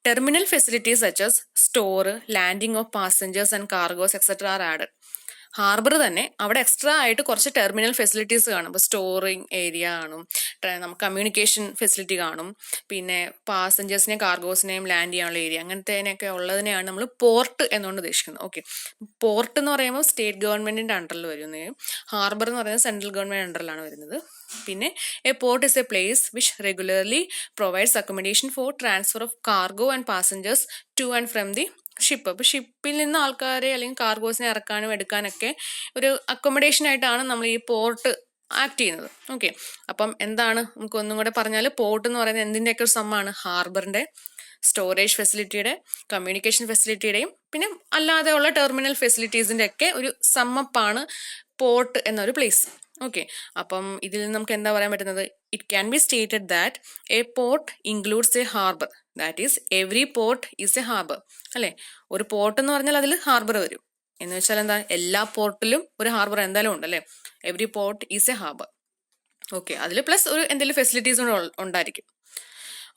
terminal facilities such as store, landing of passengers and cargos etcetera are added. Harbour തന്നെ അവിടെ എക്സ്ട്രാ ആയിട്ട് കുറച്ച് ടെർമിനൽ ഫെസിലിറ്റീസ് കാണും. ഇപ്പോൾ സ്റ്റോറിങ് ഏരിയ കാണും, നമുക്ക് കമ്മ്യൂണിക്കേഷൻ ഫെസിലിറ്റി കാണും, പിന്നെ പാസഞ്ചേഴ്സിനെയും കാർഗോസിനെയും ലാൻഡ് ചെയ്യാനുള്ള ഏരിയ, അങ്ങനത്തേനൊക്കെ ഉള്ളതിനെയാണ് നമ്മൾ പോർട്ട് എന്നുകൊണ്ട് ഉദ്ദേശിക്കുന്നത്. ഓക്കെ, പോർട്ട് എന്ന് പറയുമ്പോൾ സ്റ്റേറ്റ് ഗവൺമെന്റിന്റെ അണ്ടറിൽ വരുന്നത്, ഹാർബർ എന്ന് പറയുന്നത് സെൻട്രൽ ഗവൺമെന്റ് അണ്ടറിലാണ് വരുന്നത്. പിന്നെ A port is A place which regularly provides accommodation four transfer of cargo and passengers two and from the ship. അപ്പോൾ ഷിപ്പിൽ നിന്ന് ആൾക്കാരെ അല്ലെങ്കിൽ കാർഗോസിനെ ഇറക്കാനും എടുക്കാനൊക്കെ ഒരു അക്കോമഡേഷൻ ആയിട്ടാണ് നമ്മൾ ഈ പോർട്ട് ആക്ട് ചെയ്യുന്നത്. ഓക്കെ, അപ്പം എന്താണ്, നമുക്ക് ഒന്നും കൂടെ പറഞ്ഞാൽ പോർട്ട് എന്ന് പറയുന്നത് എന്തിൻ്റെയൊക്കെ ഒരു സമ്മാണ്? ഹാർബറിന്റെ, സ്റ്റോറേജ് ഫെസിലിറ്റിയുടെ, കമ്മ്യൂണിക്കേഷൻ ഫെസിലിറ്റിയുടെയും പിന്നെ അല്ലാതെ ഉള്ള ടെർമിനൽ ഫെസിലിറ്റീസിന്റെ ഒക്കെ ഒരു സമ്മപ്പാണ് പോർട്ട് എന്നൊരു പ്ലേസ്. ഓക്കെ, അപ്പം ഇതിൽ നിന്ന് നമുക്ക് എന്താ പറയാൻ പറ്റുന്നത്? It can B stated that A port includes A harbour, that is every port is a harbour. അല്ലെ, ഒരു പോർട്ട് എന്ന് പറഞ്ഞാൽ അതിൽ ഹാർബർ വരും. എന്ന് വെച്ചാൽ എന്താ, എല്ലാ പോർട്ടിലും ഒരു ഹാർബർ എന്തായാലും ഉണ്ട് അല്ലെ. Every port is a harbour. Okay, അതിൽ പ്ലസ് ഒരു എന്തെങ്കിലും ഫെസിലിറ്റീസ് ഉണ്ടായിരിക്കും.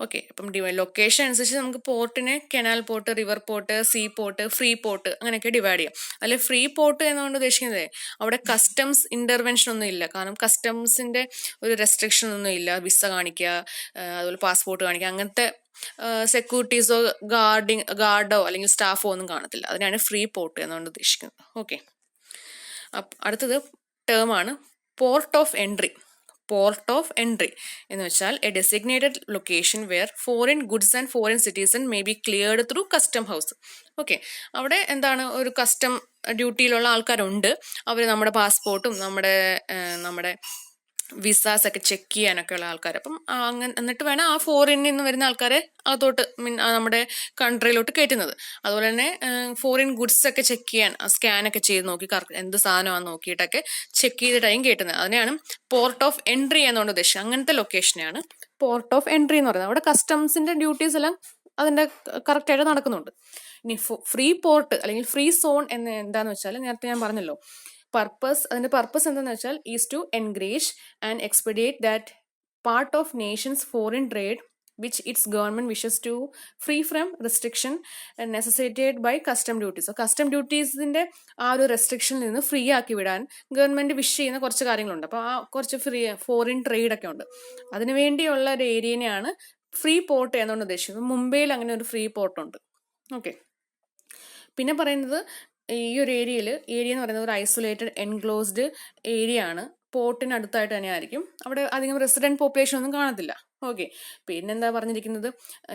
ഓക്കെ, അപ്പം ലൊക്കേഷൻ അനുസരിച്ച് നമുക്ക് പോർട്ടിനെ canal port, river port, sea port, free port അങ്ങനെയൊക്കെ ഡിവൈഡ് ചെയ്യാം. അതിൽ ഫ്രീ പോർട്ട് എന്നുകൊണ്ട് ഉദ്ദേശിക്കുന്നത് അവിടെ കസ്റ്റംസ് ഇന്റർവെൻഷൻ ഒന്നും ഇല്ല. കാരണം കസ്റ്റംസിന്റെ ഒരു റെസ്ട്രിക്ഷൻ ഒന്നും ഇല്ല. വിസ കാണിക്കുക, അതുപോലെ പാസ്പോർട്ട് കാണിക്കുക, അങ്ങനത്തെ സെക്യൂരിറ്റീസോ ഗാർഡോ അല്ലെങ്കിൽ സ്റ്റാഫോ ഒന്നും കാണത്തില്ല. അതിനാണ് ഫ്രീ പോർട്ട് എന്നുകൊണ്ട് ഉദ്ദേശിക്കുന്നത്. ഓക്കെ, അടുത്തത് ടേം ആണ് port of entry. Port of entry എന്ന് വെച്ചാൽ a designated location where foreign goods and foreign citizen may be cleared through custom house. Okay, അവിടെ എന്താണ്, ഒരു കസ്റ്റം ഡ്യൂട്ടിയിലുള്ള ആൾക്കാരുണ്ട്. അവർ നമ്മുടെ പാസ്പോർട്ടും നമ്മുടെ വിസാസ് ഒക്കെ ചെക്ക് ചെയ്യാനൊക്കെ ഉള്ള ആൾക്കാർ. അപ്പം അങ്ങനെ എന്നിട്ട് വേണം ആ ഫോറിനിൽ നിന്ന് വരുന്ന ആൾക്കാരെ അകത്തോട്ട് നമ്മുടെ കൺട്രിയിലോട്ട് കയറ്റുന്നത്. അതുപോലെ തന്നെ ഫോറിൻ ഗുഡ്സ് ഒക്കെ ചെക്ക് ചെയ്യാൻ സ്കാനൊക്കെ ചെയ്ത് നോക്കി എന്ത് സാധനമാണെന്ന് നോക്കിയിട്ടൊക്കെ ചെക്ക് ചെയ്തിട്ടായിരിക്കും കയറ്റുന്നത്. അതിനെയാണ് പോർട്ട് ഓഫ് എൻട്രി എന്നുകൊണ്ട് ഉദ്ദേശിച്ചത്. അങ്ങനത്തെ ലൊക്കേഷനെയാണ് പോർട്ട് ഓഫ് എൻട്രി എന്ന് പറയുന്നത്. അവിടെ കസ്റ്റംസിന്റെ ഡ്യൂട്ടീസ് എല്ലാം അതിന്റെ കറക്റ്റായിട്ട് നടക്കുന്നുണ്ട്. ഇനി ഫ്രീ പോർട്ട് അല്ലെങ്കിൽ ഫ്രീ സോൺ എന്ന് എന്താന്ന് വെച്ചാൽ നേരത്തെ ഞാൻ പറഞ്ഞല്ലോ, അതിന്റെ പർപ്പസ് എന്താണെന്ന് വെച്ചാൽ is to encourage and expediate that part of nation's foreign trade which its government wishes to free from restriction necessitated by custom duties. Custom ഡ്യൂട്ടീസിന്റെ ആ ഒരു റെസ്ട്രിക്ഷനിൽ നിന്ന് ഫ്രീ ആക്കി വിടാൻ ഗവൺമെന്റ് വിഷ് ചെയ്യുന്ന കുറച്ച് കാര്യങ്ങളുണ്ട്. അപ്പോൾ ആ കുറച്ച് ഫോറിൻ ട്രേഡ് ഒക്കെ ഉണ്ട്. അതിനു വേണ്ടിയുള്ള ഒരു ഏരിയനെയാണ് ഫ്രീ പോർട്ട് എന്നുകൊണ്ട് ഉദ്ദേശിക്കുന്നത്. മുംബൈയിൽ അങ്ങനെ ഒരു ഫ്രീ പോർട്ട് ഉണ്ട്. ഓക്കെ, പിന്നെ പറയുന്നത് ഈ ഒരു ഏരിയ എന്ന് പറയുന്നത് ഒരു ഐസൊലേറ്റഡ് എൻക്ലോസ്ഡ് ഏരിയ ആണ്. പോർട്ടിന് അടുത്തായിട്ട് തന്നെ ആയിരിക്കും. അവിടെ അധികം റെസിഡന്റ് പോപ്പുലേഷൻ ഒന്നും കാണത്തില്ല. ഓക്കെ, പിന്നെന്താ പറഞ്ഞിരിക്കുന്നത്,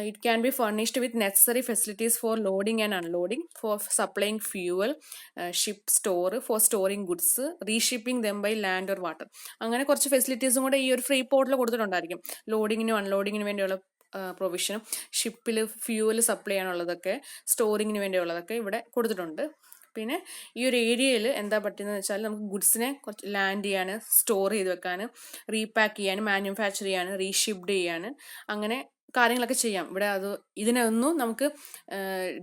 it can be furnished with necessary facilities for loading and unloading, for supplying fuel, ship store, for storing goods, reshipping them by land or water. അങ്ങനെ കുറച്ച് ഫെസിലിറ്റീസും കൂടെ ഈ ഒരു ഫ്രീ പോർട്ടിൽ കൊടുത്തിട്ടുണ്ടായിരിക്കും. ലോഡിങ്ങിനും അൺലോഡിങ്ങിനും വേണ്ടിയുള്ള പ്രൊവിഷനും, ഷിപ്പിൽ ഫ്യൂവൽ സപ്ലൈ ചെയ്യാനുള്ളതൊക്കെ, സ്റ്റോറിങ്ങിന് വേണ്ടിയുള്ളതൊക്കെ ഇവിടെ കൊടുത്തിട്ടുണ്ട്. പിന്നെ ഈ ഒരു ഏരിയയിൽ എന്താ പറ്റുന്നത് വെച്ചാൽ നമുക്ക് ഗുഡ്സിനെ കുറച്ച് ലാൻഡ് ചെയ്യാൻ, സ്റ്റോർ ചെയ്ത് വെക്കാൻ, റീപാക്ക് ചെയ്യാൻ, മാനുഫാക്ചർ ചെയ്യാൻ, റീഷിപ്ഡ് ചെയ്യാൻ, അങ്ങനെ കാര്യങ്ങളൊക്കെ ചെയ്യാം. ഇവിടെ ഇതിനൊന്നും നമുക്ക്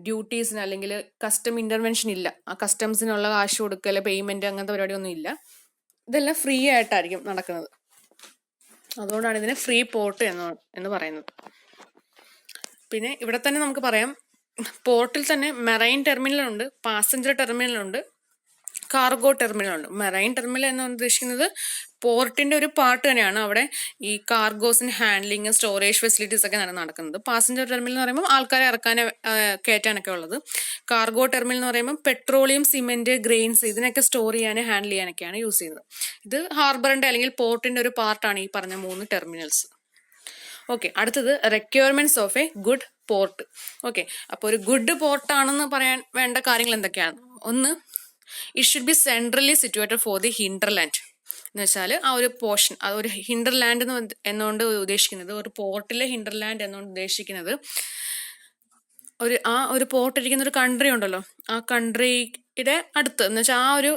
ഡ്യൂട്ടീസിന് അല്ലെങ്കിൽ കസ്റ്റം ഇന്റർവെൻഷൻ ഇല്ല. ആ കസ്റ്റംസിനുള്ള കാശ് കൊടുക്കൽ, പേയ്മെന്റ്, അങ്ങനത്തെ പരിപാടിയൊന്നും ഇല്ല. ഇതെല്ലാം ഫ്രീ ആയിട്ടായിരിക്കും നടക്കുന്നത്. അതുകൊണ്ടാണ് ഇതിനെ ഫ്രീ പോർട്ട് എന്ന് പറയുന്നത്. പിന്നെ ഇവിടെ തന്നെ നമുക്ക് പറയാം, പോർട്ടിൽ തന്നെ മെറൈൻ ടെർമിനലുണ്ട്, പാസഞ്ചർ ടെർമിനലുണ്ട്, കാർഗോ ടെർമിനലുണ്ട്. മെറൈൻ ടെർമിനൽ എന്ന് ഉദ്ദേശിക്കുന്നത് പോർട്ടിന്റെ ഒരു പാർട്ട് തന്നെയാണ്. അവിടെ ഈ കാർഗോസിന് ഹാൻഡ്ലിങ്, സ്റ്റോറേജ് ഫെസിലിറ്റീസ് ഒക്കെ നടക്കുന്നത്. പാസഞ്ചർ ടെർമിനൽ എന്ന് പറയുമ്പോൾ ആൾക്കാരെ ഇറക്കാനും കയറ്റാനൊക്കെ ഉള്ളത്. കാർഗോ ടെർമിനൽ എന്ന് പറയുമ്പോൾ പെട്രോളിയം, സിമെന്റ്, ഗ്രെയിൻസ് ഇതിനൊക്കെ സ്റ്റോർ ചെയ്യാനും ഹാൻഡിൽ ചെയ്യാനൊക്കെയാണ് യൂസ് ചെയ്യുന്നത്. ഇത് ഹാർബറിന്റെ അല്ലെങ്കിൽ പോർട്ടിന്റെ ഒരു പാർട്ടാണ് ഈ പറഞ്ഞ 3 ടെർമിനൽസ്. ഓക്കെ, അടുത്തത് requirements of a good port. Okay, അപ്പോൾ ഒരു ഗുഡ് പോർട്ടാണെന്ന് പറയാൻ വേണ്ട കാര്യങ്ങൾ എന്തൊക്കെയാണ്? ഒന്ന്, it should be centrally situated for the hinterland. എന്ന് വെച്ചാൽ ആ ഒരു പോർഷൻ, ആ ഒരു ഹിൻഡർലാൻഡ് എന്നുകൊണ്ട് ഉദ്ദേശിക്കുന്നത്, ഒരു പോർട്ടിലെ ഹിൻഡർലാൻഡ് എന്നുകൊണ്ട് ഉദ്ദേശിക്കുന്നത് ഒരു പോർട്ട് ഇരിക്കുന്ന ഒരു കൺട്രി ഉണ്ടല്ലോ, ആ കൺട്രിയുടെ അടുത്ത് എന്ന് വെച്ചാൽ ആ ഒരു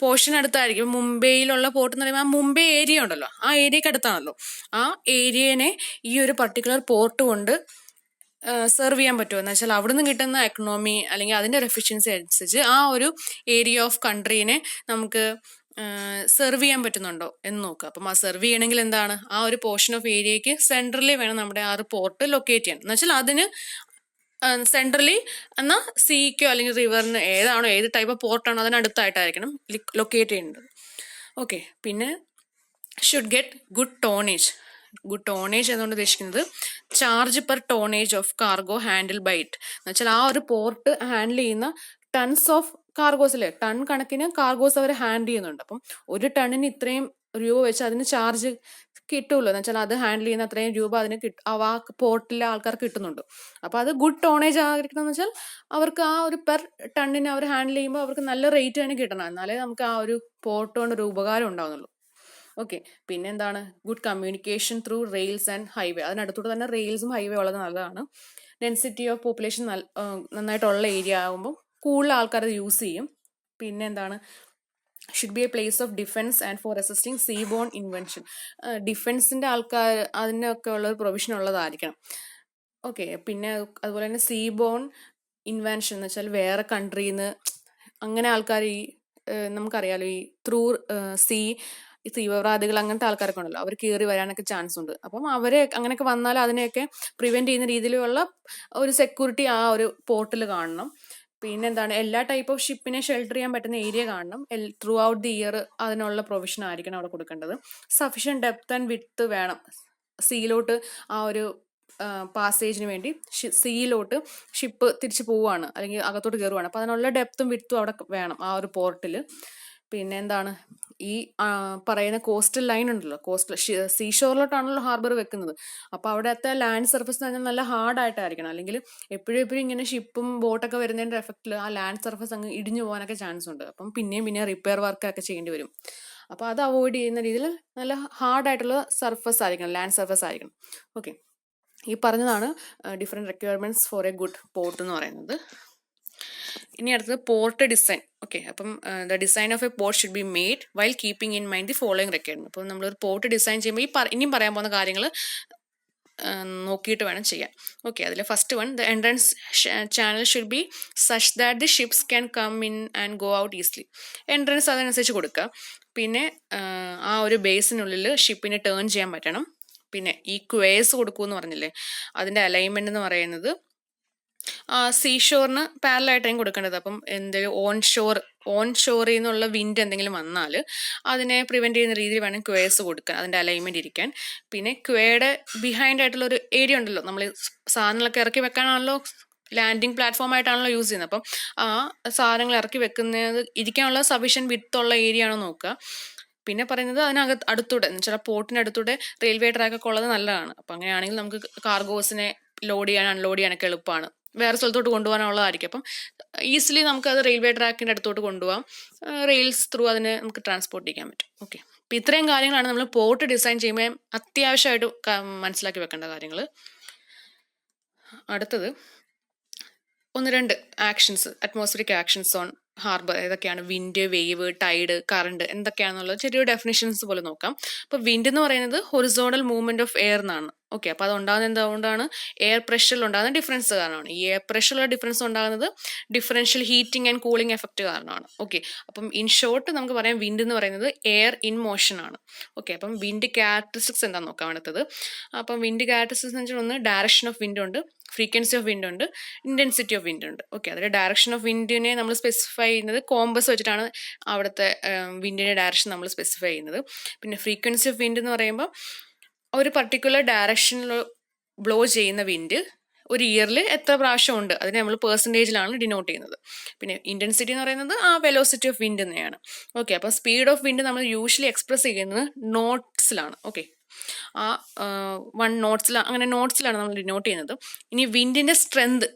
പോർഷൻ അടുത്തായിരിക്കും. മുംബൈയിലുള്ള പോർട്ട് എന്ന് പറയുമ്പോൾ ആ മുംബൈ ഏരിയ ഉണ്ടല്ലോ, ആ ഏരിയക്ക് അടുത്താണല്ലോ. ആ ഏരിയനെ ഈ ഒരു പർട്ടിക്കുലർ പോർട്ട് കൊണ്ട് സെർവ് ചെയ്യാൻ പറ്റുമോ എന്ന് വെച്ചാൽ അവിടുന്ന് കിട്ടുന്ന എക്കണോമി അല്ലെങ്കിൽ അതിന്റെ ഒരു എഫിഷ്യൻസി അനുസരിച്ച് ആ ഒരു ഏരിയ ഓഫ് കൺട്രീനെ നമുക്ക് സെർവ് ചെയ്യാൻ പറ്റുന്നുണ്ടോ എന്ന് നോക്കുക. അപ്പം ആ സെർവ് ചെയ്യണമെങ്കിൽ എന്താണ്, ആ ഒരു പോർഷൻ ഓഫ് ഏരിയയ്ക്ക് സെൻട്രലി വേണം നമ്മുടെ ആ ഒരു പോർട്ട് ലൊക്കേറ്റ് ചെയ്യാൻ. എന്ന് വെച്ചാൽ അതിന് സെൻട്രലി എന്നാൽ സീക്കോ അല്ലെങ്കിൽ റിവറിന് ഏതാണോ, ഏത് ടൈപ്പ് ഓഫ് പോർട്ടാണോ അതിനടുത്തായിട്ടായിരിക്കണം ലൊക്കേറ്റ് ചെയ്യേണ്ടത്. ഓക്കെ. പിന്നെ should get good tonnage. Good tonnage എന്നുകൊണ്ട് ഉദ്ദേശിക്കുന്നത് charge per tonnage of cargo handle by it. എന്ന് വെച്ചാൽ ആ ഒരു പോർട്ട് ഹാൻഡിൽ ചെയ്യുന്ന ടൺസ് ഓഫ് കാർഗോസിലെ ടൺ കണക്കിന് കാർഗോസ് അവർ ഹാൻഡിൽ ചെയ്യുന്നുണ്ട്. അപ്പം ഒരു ടണ്ണിന് ഇത്രയും രൂപ വെച്ച് അതിന് ചാർജ് കിട്ടുമല്ലോ. എന്ന് വെച്ചാൽ അത് ഹാൻഡിൽ ചെയ്യുന്ന അത്രയും രൂപ അതിന് ആ പോർട്ടിലെ ആൾക്കാർക്ക് കിട്ടുന്നുണ്ട്. അപ്പോൾ അത് ഗുഡ് ടോണേജ് ആയിരിക്കണം. എന്ന് വെച്ചാൽ അവർക്ക് ആ ഒരു പെർ ടണ്ണിന് അവർ ഹാൻഡിൽ ചെയ്യുമ്പോൾ അവർക്ക് നല്ല റേറ്റ് തന്നെ കിട്ടണം. എന്നാലേ നമുക്ക് ആ ഒരു പോർട്ട് കൊണ്ട് ഒരു ഉപകാരം ഉണ്ടാവുന്നുള്ളൂ. ഓക്കെ. പിന്നെ എന്താണ്, good communication through rails and highway. അതിനടുത്തോട്ട് തന്നെ റെയിൽസും ഹൈവേ ഉള്ളത് നല്ലതാണ്. ഡെൻസിറ്റി ഓഫ് പോപ്പുലേഷൻ നന്നായിട്ടുള്ള ഏരിയ ആകുമ്പോൾ കൂടുതൽ ആൾക്കാർ യൂസ് ചെയ്യും. പിന്നെ എന്താണ്, should be a place of defence and for assisting seaborne invention. ഡിഫെൻസിന്റെ ആൾക്കാർ അതിനൊക്കെ ഉള്ള ഒരു പ്രൊവിഷൻ ഉള്ളതായിരിക്കണം. ഓക്കെ. പിന്നെ അതുപോലെ തന്നെ സീ ബോൺ ഇൻവെൻഷൻ എന്ന് വെച്ചാൽ വേറെ കൺട്രിയിൽ നിന്ന് അങ്ങനെ ആൾക്കാർ ഈ നമുക്കറിയാലോ ഈ ത്രൂ സീ തീവ്രവാദികൾ അങ്ങനത്തെ ആൾക്കാരൊക്കെ ഉണ്ടല്ലോ, അവർ കയറി വരാനൊക്കെ ചാൻസ് ഉണ്ട്. അപ്പം അവരെ അങ്ങനെയൊക്കെ വന്നാൽ അതിനെയൊക്കെ പ്രിവെന്റ് ചെയ്യുന്ന രീതിയിലുള്ള ഒരു സെക്യൂരിറ്റി ആ ഒരു പോർട്ടിൽ കാണണം. പിന്നെ എന്താണ്, എല്ലാ ടൈപ്പ് ഓഫ് ഷിപ്പിനെ ഷെൽട്ടർ ചെയ്യാൻ പറ്റുന്ന ഏരിയ കാണണം. ത്രൂ ഔട്ട് ദി ഇയർ അതിനുള്ള പ്രൊവിഷൻ ആയിരിക്കണം അവിടെ കൊടുക്കേണ്ടത്. സഫിഷ്യന്റ് ഡെപ്ത് ആൻഡ് വിഡ്ത്ത് വേണം. സീയിലോട്ട് ആ ഒരു പാസേജിന് വേണ്ടി സീയിലോട്ട് ഷിപ്പ് തിരിച്ചു പോവുകയാണ് അല്ലെങ്കിൽ അകത്തോട്ട് കയറുവാണ്. അപ്പം അതിനുള്ള ഡെപ്തും വിഡ്ത്തും അവിടെ വേണം ആ ഒരു പോർട്ടിൽ. പിന്നെ എന്താണ്, ഈ പറയുന്ന കോസ്റ്റൽ ലൈൻ ഉണ്ടല്ലോ, കോസ്റ്റൽ സീഷോറിലോട്ടാണല്ലോ ഹാർബർ വെക്കുന്നത്. അപ്പോൾ അവിടുത്തെ ലാൻഡ് സർഫസ് തന്നെ നല്ല ഹാർഡായിട്ടായിരിക്കണം. അല്ലെങ്കിൽ എപ്പോഴും ഇങ്ങനെ ഷിപ്പും ബോട്ടൊക്കെ വരുന്നതിൻ്റെ എഫക്റ്റിൽ ആ ലാൻഡ് സർഫസ് അങ്ങ് ഇടിഞ്ഞു പോകാനൊക്കെ ചാൻസ് ഉണ്ട്. അപ്പം പിന്നെ റിപ്പയർ വർക്കൊക്കെ ചെയ്യേണ്ടി വരും. അപ്പോൾ അത് അവോയ്ഡ് ചെയ്യുന്ന രീതിയിൽ നല്ല ഹാർഡായിട്ടുള്ള സർഫസ് ആയിരിക്കണം, ലാൻഡ് സർഫസ് ആയിരിക്കണം. ഓക്കെ. ഈ പറഞ്ഞതാണ് different requirements four A good port എന്ന് പറയുന്നത്. ഇനി അടുത്തത് പോർട്ട് ഡിസൈൻ. ഓക്കെ. അപ്പം the design of A port should be made while keeping in mind the following requirement. അപ്പം നമ്മളൊരു പോർട്ട് ഡിസൈൻ ചെയ്യുമ്പോൾ ഇനിയും പറയാൻ പോകുന്ന കാര്യങ്ങൾ നോക്കിയിട്ട് വേണം ചെയ്യാൻ. ഓക്കെ. അതിൽ first one, the entrance channel should be such that the ships can come in and go out easily. Entrance അതനുസരിച്ച് കൊടുക്കുക. പിന്നെ ആ ഒരു ബേസിനുള്ളിൽ ഷിപ്പിനെ ടേൺ ചെയ്യാൻ പറ്റണം. പിന്നെ ഈ ക്വേസ് കൊടുക്കുമെന്ന് പറഞ്ഞില്ലേ, അതിൻ്റെ അലൈൻമെന്റ് എന്ന് പറയുന്നത് സീഷോറിന് പാരലായിട്ടാണ് കൊടുക്കേണ്ടത്. അപ്പം എന്തെങ്കിലും ഓൺ ഷോറിൽ നിന്നുള്ള വിൻഡ് എന്തെങ്കിലും വന്നാൽ അതിനെ പ്രിവെന്റ് ചെയ്യുന്ന രീതിയിൽ വേണം ക്വേസ് കൊടുക്കാൻ, അതിൻ്റെ അലൈൻമെന്റ് ഇരിക്കാൻ. പിന്നെ ക്വേയുടെ ബിഹൈൻഡ് ആയിട്ടുള്ള ഒരു ഏരിയ ഉണ്ടല്ലോ, നമ്മൾ സാധനങ്ങളൊക്കെ ഇറക്കി വെക്കാനാണല്ലോ, ലാൻഡിങ് പ്ലാറ്റ്ഫോം ആയിട്ടാണല്ലോ യൂസ് ചെയ്യുന്നത്. അപ്പം ആ സാധനങ്ങൾ ഇറക്കി വെക്കുന്നത് ഇരിക്കാനുള്ള സഫീഷ്യൻറ്റ് വിഡ്ത്തുള്ള ഏരിയ ആണോ നോക്കുക. പിന്നെ പറയുന്നത് അടുത്തൂടെ എന്ന് വെച്ചാൽ പോർട്ടിൻ്റെ അടുത്തൂടെ റെയിൽവേ ട്രാക്കൊക്കെ ഉള്ളത് നല്ലതാണ്. അപ്പം അങ്ങനെയാണെങ്കിൽ നമുക്ക് കാർഗോസിനെ ലോഡ് ചെയ്യാൻ അൺലോഡ് ചെയ്യാനൊക്കെ എളുപ്പമാണ്. വേറെ സ്ഥലത്തോട്ട് കൊണ്ടുപോകാനുള്ളതായിരിക്കും. അപ്പം ഈസിലി നമുക്കത് റെയിൽവേ ട്രാക്കിൻ്റെ അടുത്തോട്ട് കൊണ്ടുപോകാം. റെയിൽസ് ത്രൂ അതിനെ നമുക്ക് ട്രാൻസ്പോർട്ട് ചെയ്യാൻ പറ്റും. ഓക്കെ. അപ്പം ഇത്രയും കാര്യങ്ങളാണ് നമ്മൾ പോർട്ട് ഡിസൈൻ ചെയ്യുമ്പോൾ അത്യാവശ്യമായിട്ട് മനസ്സിലാക്കി വെക്കേണ്ട കാര്യങ്ങൾ. അടുത്തത് 1-2 actions, atmospheric actions on harbour. ഏതൊക്കെയാണ്? വിൻഡ്, വേവ്, ടൈഡ്, കറണ്ട് എന്തൊക്കെയാണെന്നുള്ളത് ചെറിയൊരു ഡെഫിനിഷൻസ് പോലെ നോക്കാം. അപ്പോൾ വിൻഡ് എന്ന് പറയുന്നത് ഹൊറിസോണ്ടൽ മൂവ്മെന്റ് ഓഫ് എയർ എന്നാണ്. ഓക്കെ. അപ്പോൾ അത് ഉണ്ടാകുന്നത് എന്തുകൊണ്ടാണ്? എയർ പ്രഷറിൽ ഉണ്ടാകുന്ന ഡിഫറൻസ് കാരണമാണ്. ഈ എയർ പ്രഷറിലുള്ള ഡിഫറൻസ് ഉണ്ടാകുന്നത് differential heating and cooling effect കാരണമാണ്. ഓക്കെ. അപ്പം ഇൻ ഷോർട്ട് നമുക്ക് പറയാം വിൻഡ് എന്ന് പറയുന്നത് എയർ ഇൻ മോഷൻ ആണ്. ഓക്കെ. അപ്പം വിൻഡ് ക്യാരക്ടറിസ്റ്റിക്സ് എന്താണെന്ന് നോക്കാം അടുത്തത്. അപ്പം വിൻഡ് ക്യാരക്ടറിസ്റ്റിക്സ് എന്ന് വെച്ചാൽ ഒന്ന് ഡയറക്ഷൻ ഓഫ് വിൻഡ് ഉണ്ട്, ഫ്രീക്വൻസി ഓഫ് വിൻഡ് ഉണ്ട്, ഇൻറ്റൻസിറ്റി ഓഫ് വിൻഡ് ഉണ്ട്. ഓക്കെ. അതിൽ ഡയറക്ഷൻ ഓഫ് വിൻഡിനെ നമ്മൾ സ്പെസിഫൈ ചെയ്യുന്നത് കോമ്പസ് വെച്ചിട്ടാണ്. അവിടുത്തെ വിൻഡിൻ്റെ ഡയറക്ഷൻ നമ്മൾ സ്പെസിഫൈ ചെയ്യുന്നത്. പിന്നെ ഫ്രീക്വൻസി ഓഫ് വിൻഡ് എന്ന് പറയുമ്പോൾ ഒരു പർട്ടിക്കുലർ ഡയറക്ഷനിൽ ബ്ലോ ചെയ്യുന്ന വിൻഡ് ഒരു ഇയറിൽ എത്ര പ്രാവശ്യം ഉണ്ട് അതിനെ നമ്മൾ പെർസെൻറ്റേജിലാണ് ഡിനോട്ട് ചെയ്യുന്നത്. പിന്നെ ഇൻറ്റൻസിറ്റി എന്ന് പറയുന്നത് ആ വെലോസിറ്റി ഓഫ് വിൻഡ് തന്നെയാണ്. ഓക്കെ. അപ്പോൾ സ്പീഡ് ഓഫ് വിൻഡ് നമ്മൾ യൂഷ്വലി എക്സ്പ്രസ് ചെയ്യുന്നത് നോട്ട്സിലാണ്. ഓക്കെ. ആ 1 നോട്ട്സിൽ അങ്ങനെ നോട്ട്സിലാണ് നമ്മൾ ഡിനോട്ട് ചെയ്യുന്നത്. ഇനി വിൻഡിൻ്റെ സ്ട്രെങ്ത്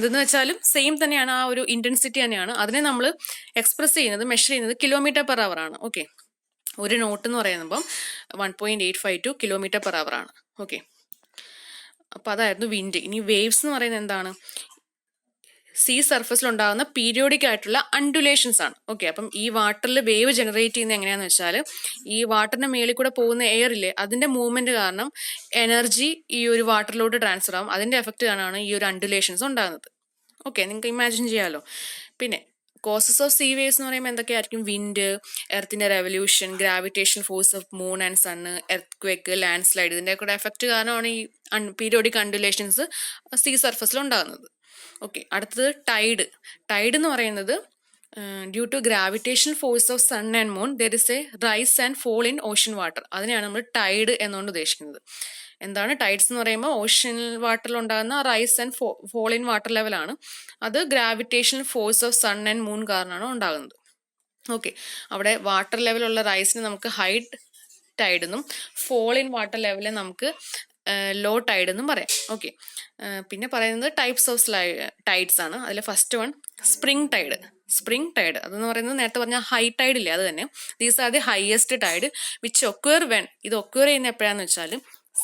എന്ന് വെച്ചാലും സെയിം തന്നെയാണ്, ആ ഒരു ഇൻറ്റൻസിറ്റി തന്നെയാണ്. അതിനെ നമ്മൾ എക്സ്പ്രസ് ചെയ്യുന്നത്, മെഷർ ചെയ്യുന്നത് km/h ആണ്. ഓക്കെ. ഒരു നോട്ട് എന്ന് പറയുമ്പം 1.852 km/h ആണ്. ഓക്കെ. അപ്പോൾ അതായിരുന്നു വിൻഡ്. ഇനി വേവ്സ് എന്ന് പറയുന്നത് എന്താണ്? സീ സർഫസിൽ ഉണ്ടാകുന്ന പീരിയോഡിക് ആയിട്ടുള്ള അണ്ടുലേഷൻസ് ആണ്. ഓക്കെ. അപ്പം ഈ വാട്ടറിൽ വേവ് ജനറേറ്റ് ചെയ്യുന്നത് എങ്ങനെയാണെന്ന് വെച്ചാൽ ഈ വാട്ടറിന്റെ മേളിൽ കൂടെ പോകുന്ന എയറില്ലേ അതിന്റെ മൂവ്മെന്റ് കാരണം എനർജി ഈ ഒരു വാട്ടറിലോട്ട് ട്രാൻസ്ഫർ ആവും. അതിന്റെ എഫക്റ്റ് കാരണമാണ് ഈ ഒരു അണ്ടുലേഷൻസ് ഉണ്ടാകുന്നത്. ഓക്കെ. നിങ്ങൾക്ക് ഇമാജിൻ ചെയ്യാമല്ലോ. പിന്നെ കോസസ് ഓഫ് സീ വേവ്സ് എന്ന് പറയുമ്പോൾ എന്തൊക്കെയായിരിക്കും? വിൻഡ്, എർത്തിന്റെ revolution, gravitation force of moon and sun, earthquake, landslide, ഇതിൻ്റെ കൂടെ എഫക്റ്റ് കാരണമാണ് ഈ പീരിയോഡിക് അൺഡുലേഷൻസ് സീ സർഫസിൽ ഉണ്ടാകുന്നത്. ഓക്കെ, അടുത്തത് ടൈഡ്. ടൈഡ് എന്ന് പറയുന്നത് due to gravitation force of sun and moon there is a rise and fall in ocean water. അതിനെയാണ് നമ്മൾ ടൈഡ് എന്നുകൊണ്ട് ഉദ്ദേശിക്കുന്നത്. എന്താണ് ടൈഡ്സ് എന്ന് പറയുമ്പോൾ? ഓഷ്യൻ വാട്ടറിൽ ഉണ്ടാകുന്ന rise and fall in water ലെവലാണ്. അത് gravitation force of sun and moon കാരണമാണ് ഉണ്ടാകുന്നത്. ഓക്കെ, അവിടെ വാട്ടർ ലെവലുള്ള റൈസിന് നമുക്ക് ഹൈ ടൈഡ് എന്നും ഫോൾ ഇൻ വാട്ടർ ലെവലിൽ നമുക്ക് ലോ ടൈഡ് എന്നും പറയാം. ഓക്കെ, പിന്നെ പറയുന്നത് ടൈപ്സ് ഓഫ് ടൈഡ്സ് ആണ്. അതിൽ first one spring tide. Spring tide അതെന്ന് പറയുന്നത് നേരത്തെ പറഞ്ഞ ഹൈ ടൈഡ് ഇല്ലേ, അത് തന്നെ. These are the highest tide which occur when. ഇത് ഒക്വർ ചെയ്യുന്ന എപ്പോഴാന്ന് വെച്ചാൽ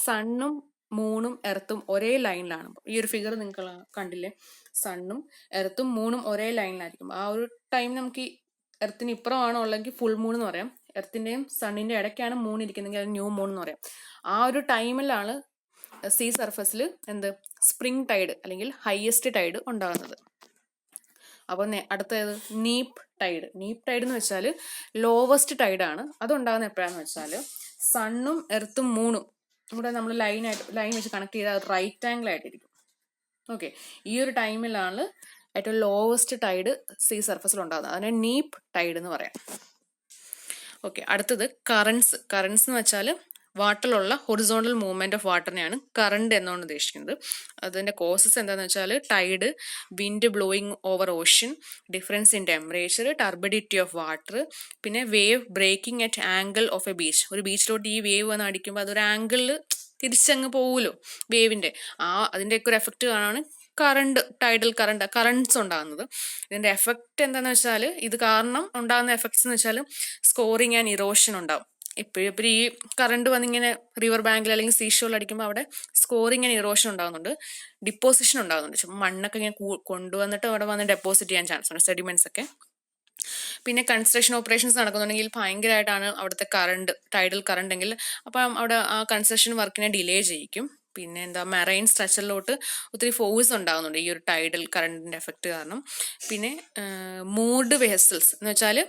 സണ്ണും മൂണും എർത്തും ഒരേ ലൈനിലാണ്. ഈ ഒരു ഫിഗർ നിങ്ങൾ കണ്ടില്ലേ, സണ്ണും എർത്തും മൂണും ഒരേ ലൈനിലായിരിക്കും. ആ ഒരു ടൈം നമുക്ക് ഈ എർത്തിന് ഇപ്പുറമാണോ ഉള്ളെങ്കിൽ ഫുൾ മൂൺ എന്ന് പറയാം. എർത്തിന്റെയും സണ്ണിന്റെ ഇടയ്ക്കാണ് മൂൺ ഇരിക്കുന്നതെങ്കിൽ അത് ന്യൂ മൂൺ എന്ന് പറയാം. ആ ഒരു ടൈമിലാണ് സീ സർഫസിൽ സ്പ്രിംഗ് ടൈഡ് അല്ലെങ്കിൽ ഹയസ്റ്റ് ടൈഡ് ഉണ്ടാകുന്നത്. അപ്പോൾ അടുത്തത് നീപ്പ് ടൈഡ്. നീപ്പ് ടൈഡ് എന്ന് വെച്ചാൽ ലോവസ്റ്റ് ടൈഡാണ്. അതുണ്ടാകുന്നത് എപ്പോഴാന്ന് വെച്ചാൽ സണ്ണും എർത്തും മൂണും ഇവിടെ നമ്മൾ ലൈൻ വെച്ച് കണക്ട് ചെയ്താൽ റൈറ്റ് ആംഗിൾ ആയിട്ടിരിക്കും. ഓക്കെ, ഈ ഒരു ടൈമിലാണ് ഏറ്റവും ലോവസ്റ്റ് ടൈഡ് സീ സർഫസിൽ ഉണ്ടാകുന്നത്. അതിനെ നീപ്പ് ടൈഡ് എന്ന് പറയാം. ഓക്കെ, അടുത്തത് കറൻസ്. കറൻസ് എന്ന് വെച്ചാൽ വാട്ടറിലുള്ള ഹൊറിസോണ്ടൽ മൂവ്മെന്റ് ഓഫ് വാട്ടറിനെയാണ് കറണ്ട് എന്നാണ് ഉദ്ദേശിക്കുന്നത്. അതിന്റെ കോസസ് എന്താണെന്ന് വെച്ചാൽ tide, wind blowing over ocean, difference in temperature, turbidity of water, പിന്നെ wave breaking at angle of a beach. ഒരു ബീച്ചിലോട്ട് ഈ വേവ് വന്ന് അടിക്കുമ്പോൾ അതൊരു ആംഗിളിൽ തിരിച്ചങ്ങ് പോകുമല്ലോ വേവിന്റെ. അതിൻ്റെയൊക്കെ ഒരു എഫക്റ്റ് കാണാണ് ടൈഡൽ കറണ്ട്സ് ഉണ്ടാകുന്നത്. ഇതിന്റെ എഫക്റ്റ് എന്താണെന്ന് വെച്ചാൽ ഇത് കാരണം ഉണ്ടാകുന്ന എഫക്ട്സ് എന്ന് വെച്ചാൽ സ്കോറിങ് ആൻഡ് ഇറോഷൻ ഉണ്ടാവും. എപ്പോഴും ഈ കറണ്ട് വന്നിങ്ങനെ റിവർ ബാങ്കിൽ അല്ലെങ്കിൽ സീഷോറിൽ അടിക്കുമ്പോൾ അവിടെ സ്കോറിങ് ആൻഡ് ഇറോഷൻ ഉണ്ടാകുന്നുണ്ട്, ഡിപ്പോസിഷൻ ഉണ്ടാകുന്നുണ്ട്. മണ്ണൊക്കെ ഇങ്ങനെ കൊണ്ടുവന്നിട്ട് അവിടെ വന്ന് ഡെപ്പോസിറ്റ് ചെയ്യാൻ ചാൻസ് ഉണ്ട്, സെഡിമെന്റ്സ് ഒക്കെ. പിന്നെ കൺസ്ട്രക്ഷൻ ഓപ്പറേഷൻസ് നടക്കുന്നുണ്ടെങ്കിൽ ഭയങ്കരമായിട്ടാണ് അവിടുത്തെ ടൈഡൽ കറണ്ട് എങ്കിൽ അപ്പം അവിടെ ആ കൺസ്ട്രക്ഷൻ വർക്കിനെ ഡിലേ ചെയ്യിക്കും. പിന്നെ മെറൈൻ സ്ട്രക്ചറിലോട്ട് ഒത്തിരി ഫോഴ്സ് ഉണ്ടാകുന്നുണ്ട് ഈ ഒരു ടൈഡൽ കറണ്ടിന്റെ എഫക്റ്റ് കാരണം. പിന്നെ മൂർഡ് വെസൽസ് എന്ന് വെച്ചാൽ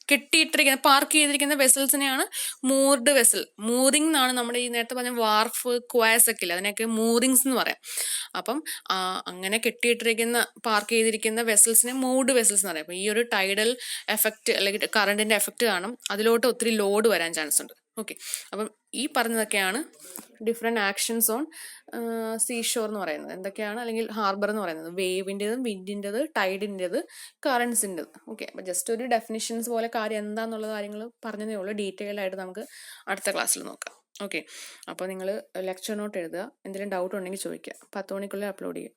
കെട്ടിയിട്ടിരിക്കുന്ന പാർക്ക് ചെയ്തിരിക്കുന്ന വെസൽസിനെയാണ് മൂർഡ് വെസൽ. മൂറിംഗ് എന്നാണ് നമ്മുടെ ഈ നേരത്തെ പറഞ്ഞ വാർഫ്, ക്വാസ് ഒക്കെ ഇല്ല, അതിനൊക്കെ മൂറിങ്സ് എന്ന് പറയാം. അപ്പം അങ്ങനെ കെട്ടിയിട്ടിരിക്കുന്ന പാർക്ക് ചെയ്തിരിക്കുന്ന വെസൽസിനെ മൂർഡ് വെസൽസ് എന്ന് പറയാം. അപ്പം ഈ ഒരു ടൈഡൽ എഫക്റ്റ് അല്ലെങ്കിൽ കറണ്ടിന്റെ എഫക്റ്റ് കാരണം അതിലോട്ട് ഒത്തിരി ലോഡ് വരാൻ ചാൻസ് ഉണ്ട്. ഓക്കെ, അപ്പം ഈ പറഞ്ഞതൊക്കെയാണ് ഡിഫറെന്റ് ആക്ഷൻസ് ഓൺ സീഷോർ എന്ന് പറയുന്നത്. എന്തൊക്കെയാണ്, അല്ലെങ്കിൽ ഹാർബർ എന്ന് പറയുന്നത് വേവിൻ്റെതും വിൻഡിൻ്റെത് ടൈഡിൻ്റെത് കറൻസിൻ്റെത്. ഓക്കെ, അപ്പം ജസ്റ്റ് ഒരു ഡെഫിനിഷൻസ് പോലെ കാര്യം എന്താന്നുള്ള കാര്യങ്ങൾ പറഞ്ഞതേ ഉള്ളൂ. ഡീറ്റെയിൽ ആയിട്ട് നമുക്ക് അടുത്ത ക്ലാസ്സിൽ നോക്കാം. ഓക്കെ, അപ്പോൾ നിങ്ങൾ ലെക്ചർ നോട്ട് എഴുതുക. എന്തെങ്കിലും ഡൗട്ട് ഉണ്ടെങ്കിൽ ചോദിക്കുക. 10 മണിക്കുള്ളിൽ അപ്ലോഡ് ചെയ്യുക.